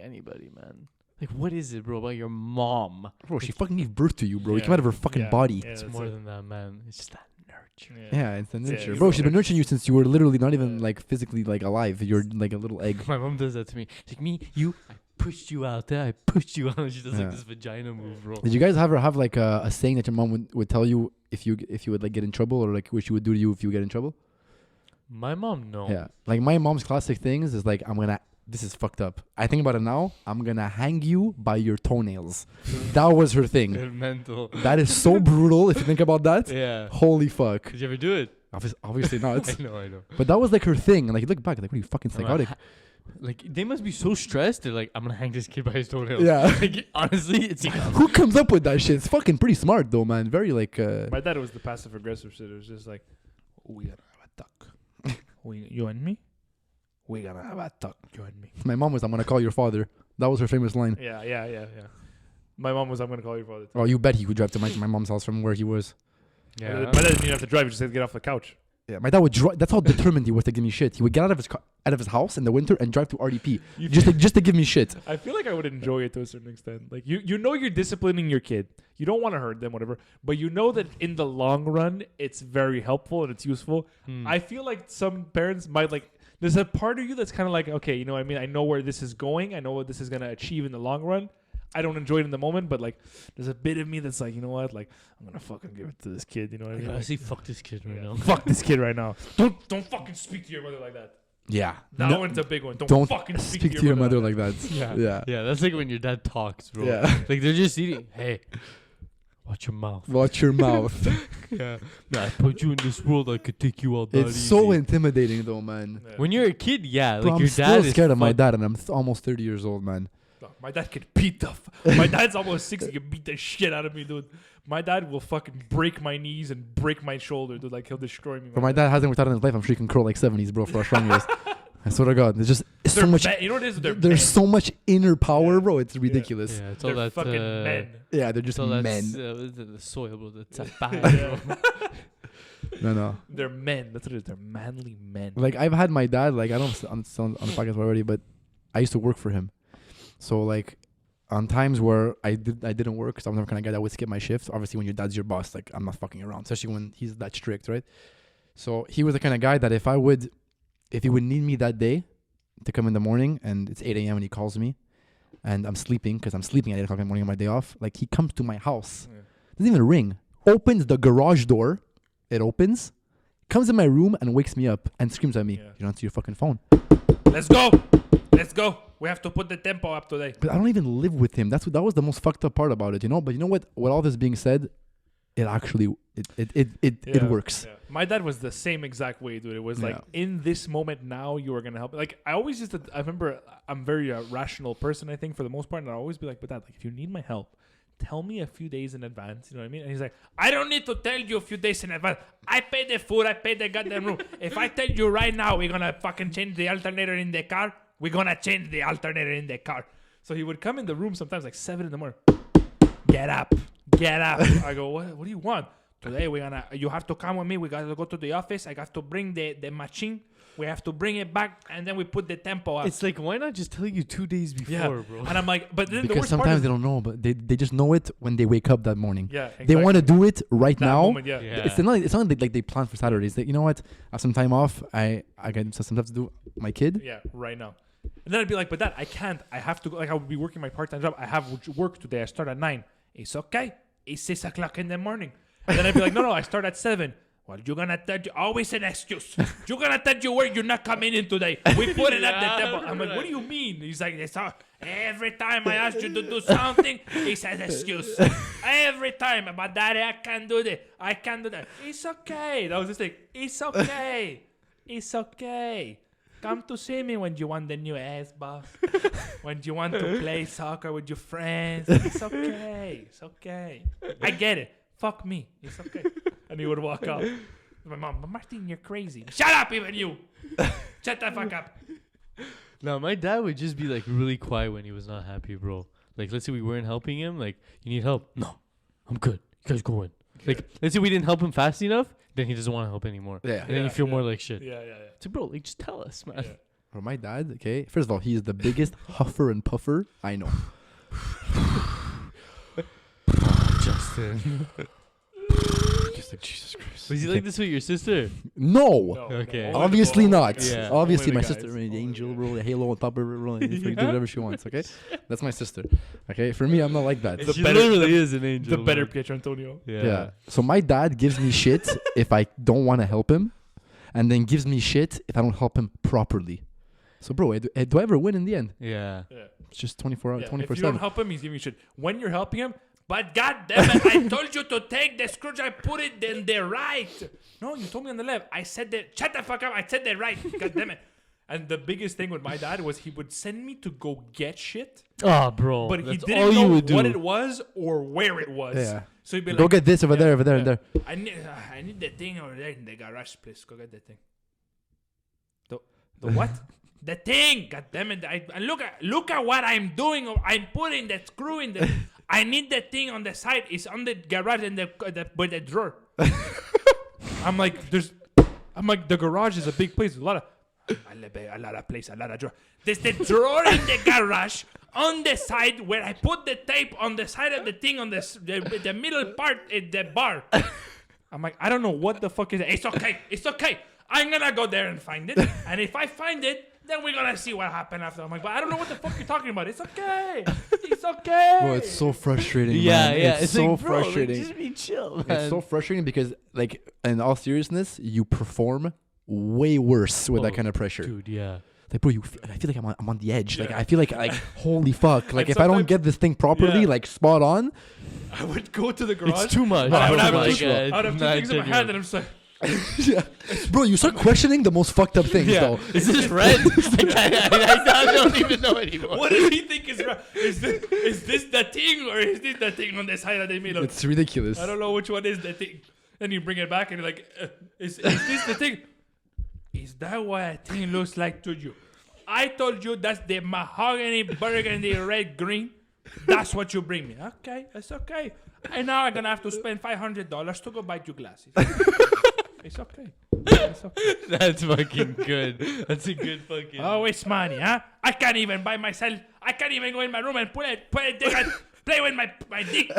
anybody, man. Like, what is it, bro, about your mom?
Bro, she fucking gave birth to you, bro. You
Yeah.
came out of her fucking
Yeah.
body.
Yeah,
It's
that's
more
it.
than that, man. It's just that nurture.
Yeah, it's the
Yeah,
nurture.
it's
Bro,
the
she's been
nurture.
nurturing you since you were literally not even like physically like alive. You're like a little egg.
My mom does that to me. She's like, I pushed you out there. I pushed you out. She does
Yeah.
like this vagina move, bro.
Did you guys ever have like a saying that your mom would tell you if you would like get in trouble, or like what she would do to you if you get in trouble?
My mom, no.
Yeah. Like my mom's classic things is like, this is fucked up. I think about it now. I'm gonna hang you by your toenails. That was her thing.
They're mental.
That is so brutal if you think about that.
Yeah.
Holy fuck.
Did you ever do it?
Obviously not.
I know.
But that was like her thing. And like you look back, like, what are you fucking psychotic?
Like, they must be so stressed. They're like, I'm gonna hang this kid by his toenails.
Yeah.
Like, honestly, it's
Who comes up with that shit? It's fucking pretty smart though, man. Very like
My dad was the passive aggressive shit. It was just like, we gotta have a talk. You and me? We gotta have a talk. You and me.
my mom was, I'm gonna call your father. That was her famous line.
Yeah. My mom was, I'm gonna call your father.
Oh, you bet he would drive to my mom's house from where he was.
Yeah.
My dad didn't even have to drive. He just had to get off the couch.
Yeah, my dad would drive. That's how determined he was to give me shit. He would get out of his house in the winter and drive to RDP just to give me shit.
I feel like I would enjoy it to a certain extent. Like you know you're disciplining your kid. You don't want to hurt them, whatever. But you know that in the long run, it's very helpful and it's useful. I feel like some parents might like. There's a part of you that's kind of like, okay, you know what I mean? I know where this is going. I know what this is gonna achieve in the long run. I don't enjoy it in the moment, but like, there's a bit of me that's like, you know what? Like, I'm gonna fucking give it to this kid. You know what I mean?
I
Like,
see, fuck this kid right now.
fuck this kid right now. Don't fucking speak to your mother like that.
Yeah.
That one's a big one. Don't fucking
speak to your mother like that.
Yeah.
Yeah.
Yeah, that's like when your dad talks, bro.
Yeah.
Like, they're just eating. Hey, Watch your mouth.
Watch your mouth.
Yeah. Nah, I put you in this world. I could take you out that
It's so
easy.
intimidating, though, man.
Yeah.
When you're a kid, yeah.
Bro,
Like
I'm
your
still
dad is
scared of my
fuck-
dad, and I'm almost 30 years old, man.
No, my dad could beat the. My dad's almost 60. He can beat the shit out of me, dude. My dad will fucking break my knees and break my shoulder, dude. Like he'll destroy me.
But my dad hasn't worked out in his life. I'm sure he can curl like 70s, bro, for how strong he is. I swear to God, there's so much.
You know what it is? They're
There's so much inner power,
Yeah.
bro. It's ridiculous.
Yeah, it's all
they're
that.
fucking men.
Yeah, they're just
It's all that
men.
the soil, bro. The tapay,
Yeah.
bro.
No.
They're men. That's what it is. They're manly men.
Like I've had my dad. Like I don't on the podcast already, but I used to work for him. So like on times where I didn't work, because I'm never kind of guy that would skip my shifts. Obviously, when your dad's your boss, like I'm not fucking around, especially when he's that strict, right? So he was the kind of guy that if he would need me that day to come in the morning and it's 8 a.m. and he calls me and I'm sleeping because I'm sleeping at 8 o'clock in the morning on my day off, like he comes to my house,
Yeah.
doesn't even ring, opens the garage door, it opens, comes in my room and wakes me up and screams at me,
Yeah.
you don't answer your fucking phone.
Let's go. Let's go. We have to put the tempo up today.
But I don't even live with him. That was the most fucked up part about it, you know? But you know what? With all this being said, it actually it works.
Yeah. My dad was the same exact way, dude. It was like,
Yeah.
in this moment now, you are gonna help. Like I always used to. I remember I'm very rational person, I think, for the most part, and I always be like, "But dad, like if you need my help, tell me a few days in advance." You know what I mean? And he's like, "I don't need to tell you a few days in advance. I pay the food. I pay the goddamn room. If I tell you right now, we're gonna fucking change the alternator in the car. We're gonna change the alternator in the car." So he would come in the room sometimes like 7 in the morning. Get up. I go, what do you want? Today you have to come with me. We gotta go to the office. I got to bring the machine. We have to bring it back, and then we put the tempo up.
It's like, why not just tell you 2 days before, bro?
And I'm like, but then the
Because
worst part
sometimes
is,
they don't know, but they just know it when they wake up that morning.
yeah, exactly.
They want to do it right
that
now.
moment, yeah.
Yeah.
It's not like they plan for Saturdays. They, you know what? I have some time off. I got some stuff to do. My kid.
Yeah, right now. And then I'd be like, but Dad, I can't. I have to go. Like, I would be working my part-time job. I have work today. I start at 9. It's okay. It's 6 o'clock in the morning. And then I'd be like, no, I start at 7. Well, you're going to tell you. Always an excuse. You're going to tell you where you're not coming in today. We put it at the temple. I'm like, what do you mean? He's like, every time I ask you to do something, he says excuse. Every time. But Daddy, I can't do that. I can't do that. It's okay. That was his thing. It's okay. It's okay. Come to see me when you want the new Xbox. When you want to play soccer with your friends. It's okay. It's okay. I get it. Fuck me. It's okay. And he would walk out. My mom, Martin, you're crazy. Shut up, even you. Shut the fuck up.
No, my dad would just be like really quiet when he was not happy, bro. Like, let's say we weren't helping him. Like, you need help? No, I'm good. You guys go in. Like, let's say we didn't help him fast enough, then he doesn't want to help anymore.
Yeah.
And then you feel more like shit.
Yeah.
So, bro, like, just tell us, man.
Yeah.
Or my dad. Okay. First of all, he is the biggest huffer and puffer I know.
Justin.
Just like Jesus Christ.
Was he like this with your sister?
No.
Okay.
only
Obviously
the
not.
guys.
Yeah.
Obviously,
Only
my
the
sister,
guys.
the
Only
angel,
the
roll the halo on top of her, rolling, do
Yeah.
whatever she wants. Okay, that's my sister. Okay, for me, I'm not like that.
The
She
better-
literally is an angel.
The better
man.
Pietro Antonio.
Yeah. So my dad gives me shit if I don't want to help him, and then gives me shit if I don't help him properly. So, bro, do I ever win in the end?
Yeah.
Yeah.
It's just 24 hours,
Yeah,
24
if you don't
7.
help him, he's giving you shit. When you're helping him, but God damn it, I told you to take the screwdriver, put it in the right. No, you told me on the left. I said that. Shut the fuck up. I said the right. God damn it. And the biggest thing with my dad was he would send me to go get shit,
Oh, bro.
but he
that's
didn't
all
know
you would do.
what it was or where it was.
Yeah.
So he'd be
Go
like,
get this over there, over there,
yeah.
and there.
I need the thing over there in the garage, please. Go get the thing. The what? The thing. God damn it! And look at what I'm doing. I'm putting the screw in the. I need the thing on the side. It's on the garage in by the drawer. I'm like, the garage is a big place. A lot of place, a lot of drawer. There's the drawer in the garage on the side where I put the tape on the side of the thing on the middle part in the bar. I'm like, I don't know what the fuck is it. It's okay. It's okay. I'm gonna go there and find it. And if I find it, then we're gonna see what happened after. I'm like, but I don't know what the fuck you're talking about. It's okay. It's okay.
Bro, it's so frustrating.
Yeah,
man.
yeah.
It's so
like, bro,
frustrating.
Like, just be chill, man.
It's so frustrating because, like, in all seriousness, you perform way worse with that
Oh,
kind of pressure.
Dude, yeah.
Like, bro, I feel like I'm on the edge. Like,
Yeah.
I feel like holy fuck. Like,
And
if I don't
sometimes-
get this thing properly,
Yeah.
like spot on,
I would go to the garage.
It's too much.
I would
Oh
have
my
two,
God.
I would have two things in my hand, and I'm just like,
Yeah. Bro, you start questioning the most fucked up things,
Yeah.
though.
Is this red? I don't even know anymore.
what does he think is right? Is this the thing, or is this the thing on the side that they made?
It's ridiculous.
I don't know which one is the thing. Then you bring it back, and you're like, is this the thing? Is that what a thing looks like to you? I told you that's the mahogany, burgundy, red, green. That's what you bring me. Okay, it's okay. And now I'm gonna have to spend $500 to go buy you glasses. It's okay. It's okay.
That's fucking good. That's a good fucking.
Oh, it's money, huh? I can't even buy myself. I can't even go in my room and put a dick and play with my dick.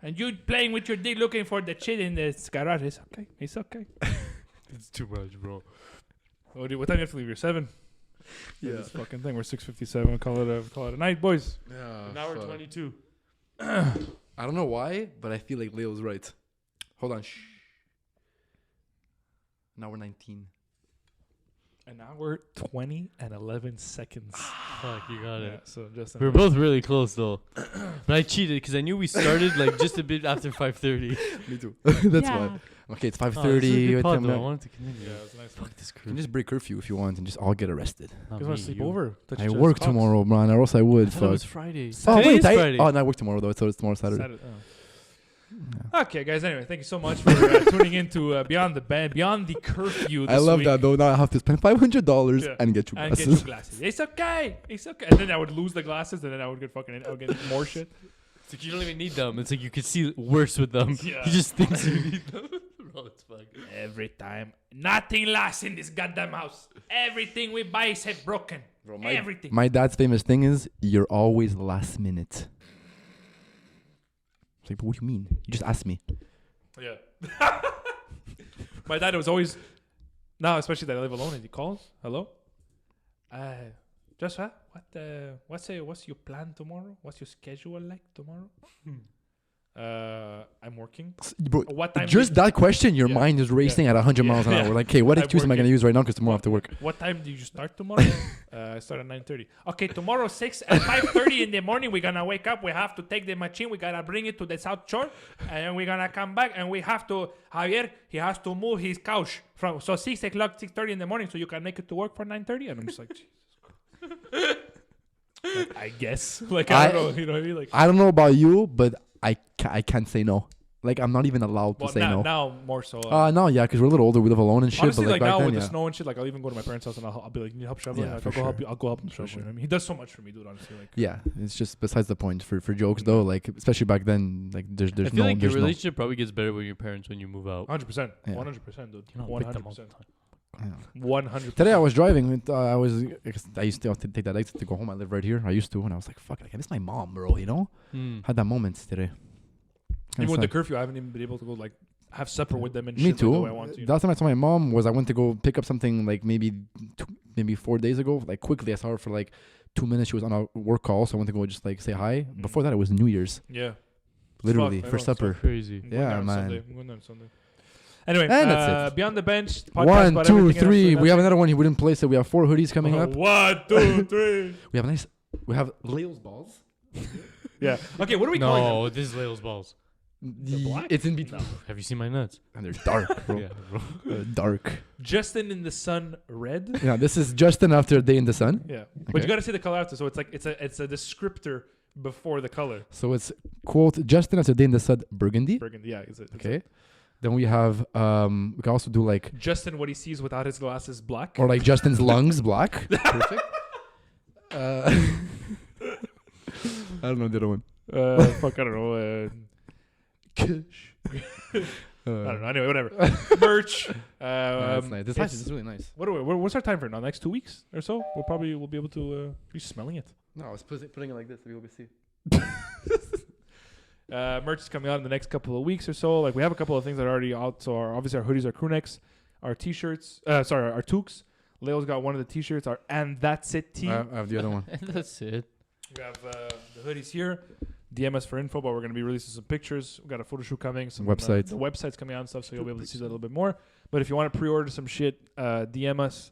And you playing with your dick, looking for the shit in the garage. It's okay. It's okay.
It's too much, bro.
Oh, dude, what time do you have to leave here? 7.
Yeah.
This fucking thing. We're 6:57. Call it a night, boys.
Yeah,
An hour
fuck.
22.
I don't know why, but I feel like Leo's right. Hold on. Shh. Now we're 19.
An hour 20 and 11 seconds.
Fuck, you got
Yeah,
it.
so just
We were both really close though, but I cheated because I knew we started like just a bit after 5:30.
Me too. That's why. Okay, it's 5:30.
I
Come back.
wanted to continue.
Yeah, it was a nice one.
Fuck this
You can
curve.
just break curfew if you want and just all get arrested.
Not
You want to
me,
sleep
you.
over?
I work tomorrow, man, or else I would.
I thought it
Fuck.
was Friday.
Oh
Today's
wait,
Friday.
no, I work tomorrow though. So it's tomorrow Saturday.
Okay, guys. Anyway, thank you so much for tuning in to Beyond the Bed, Beyond the Curfew. This
I love
week.
that though. Now I have to spend $500
Yeah.
and get you
And get
glasses.
you glasses. It's okay. It's okay. And then I would lose the glasses, and then I would get more shit.
It's like you don't even need them. It's like you could see worse with them.
Yeah.
He just thinks you need them. Bro, it's fucking.
Every time, nothing lasts in this goddamn house. Everything we buy is broken.
Bro,
Everything.
My dad's famous thing is you're always last minute. It's like, but what do you mean? You just asked me.
Yeah. My dad was always, now especially that I live alone, and he calls. Hello. Just what? What's your plan tomorrow? What's your schedule like tomorrow? I'm working.
Bro,
What time?
just that question, your
Yeah.
mind is racing at 100 miles an
Yeah.
hour. Like, okay, what
I'm
excuse am I
working.
going to use right now? Because tomorrow I have to work.
What time do you start tomorrow? I start at 9:30. Okay, tomorrow 6 at 5:30 in the morning. We're gonna wake up. We have to take the machine. We gotta bring it to the South Shore, and then we're gonna come back. And we have to Javier. He has to move his couch from 6 o'clock, 6:30 in the morning, so you can make it to work for 9:30. And I'm just like, Jesus Christ. Like, I guess. Like I don't know. You know what I mean? Like.
I don't know about you, but I can't say no. Like, I'm not even allowed to
Well,
say
now,
no.
now more so.
No, yeah, because we're a little older. We live alone and shit.
Honestly,
but
like
back
now
then,
with
yeah.
the snow and shit, like I'll even go to my parents' house and I'll be like, "You need help shoveling?"
Yeah,
Like,
for
I'll go help
sure.
you. I'll go help him
For
shovel.
sure.
I mean, he does so much for me, dude. Honestly, like.
Yeah, it's just besides the point. For jokes though, like especially back then, like there's
I
no
feel like your
there's no.
relationship probably gets better with your parents when you move out.
100%,
Yeah.
100%, dude.
You don't pick them all the
100%,
time.
Yeah.
100%.
Today I was driving. I used to take that exit to go home. I live right here. I used to, and I was like, "Fuck, like, I miss my mom, bro." You know, had that moment today.
Even with the
It's
curfew, I haven't even been able to go like have supper with them and
me
shit
too.
like the way I want to.
The last time I saw my mom was I went to go pick up something like maybe 4 days ago. Like quickly, I saw her for like 2 minutes. She was on a work call, so I went to go just like say hi. Before that, it was New Year's,
Yeah.
literally
Fuck,
for
I know,
supper.
Crazy.
I'm going
Yeah,
there on
man.
Sunday. I'm going there on Sunday. Anyway,
And that's it.
Beyond the Bench. Podcast
1,
about
2,
everything and
3.
absolutely
We have
nothing.
another one. We didn't place it. We have 4 hoodies coming up.
1, 2, 3.
We have Leo's balls.
Yeah. Okay, what are we calling them?
No, this is Leo's balls.
black?
It's in between.
Have you seen my nuts?
And they're dark, bro.
Yeah, bro.
Dark.
Justin in the Sun Red.
Yeah, this is Justin after a day in the sun.
Yeah. But
Okay.
you got to see the color after. So it's like it's a descriptor before the color.
So it's quote Justin after a day in the sun, burgundy.
Burgundy. Yeah. It's
Okay. Then we have we can also do like
Justin, what he sees without his glasses, black.
or like Justin's lungs black. Perfect. I don't know the other one.
Fuck, I don't know.
Kush.
I don't know. Anyway, whatever. Merch.
That's nice. This
it's-
house is really nice.
What's our time for now? Next 2 weeks or so? We'll be able to be smelling it.
No, I was putting it like this so people can see.
Merch is coming out in the next couple of weeks or so. Like we have a couple of things that are already out. So obviously our hoodies, our crew necks, our t-shirts. Our toques. Leo's got one of the t-shirts. Our and that's it tee.
I have the other one.
And that's it.
We have the hoodies here. DM us for info, but we're going to be releasing some pictures. We've got a photo shoot coming. Some
Website.
the website's coming out and stuff, so you'll be able to see that a little bit more. But if you want to pre-order some shit, DM us.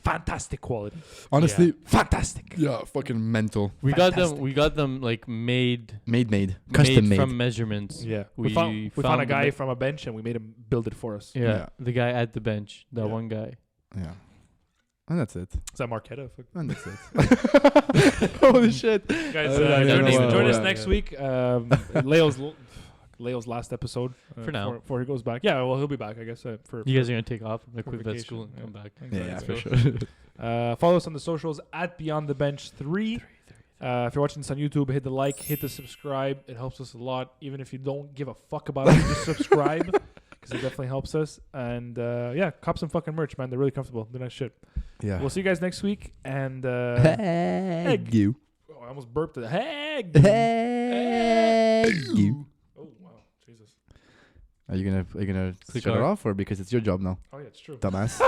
fantastic quality.
Honestly,
Fantastic.
yeah, fucking mental.
We got them like made
Custom made.
from measurements.
Yeah. We
We
found a
found the
guy
ma-
from a bench and we made him build it for us.
Yeah,
Yeah.
the guy at the bench, that
Yeah.
one guy.
Yeah. And that's it.
Is that Marquetta?
And that's it. Holy shit.
Guys,
Yeah,
join us
yeah.
next week. Leo's last episode.
For now.
Before he goes back. Yeah, well, he'll be back, I guess. For
You guys are gonna take off, like
for
quit vet
vacation,
school and
yeah.
come back.
Yeah,
Exactly.
for sure.
Follow us on the socials at Beyond the Bench 3. If you're watching this on YouTube, hit the like, hit the subscribe. It helps us a lot. Even if you don't give a fuck about it, just subscribe because it definitely helps us. And yeah, cop some fucking merch, man. They're really comfortable. They're nice shit.
Yeah.
We'll see you guys next week. And
Egg you.
oh, I almost burped it. Hey,
You.
Oh wow, Jesus.
Are you gonna
Click
shut it
on-
off or because it's your job now,
Oh yeah, it's true.
dumbass?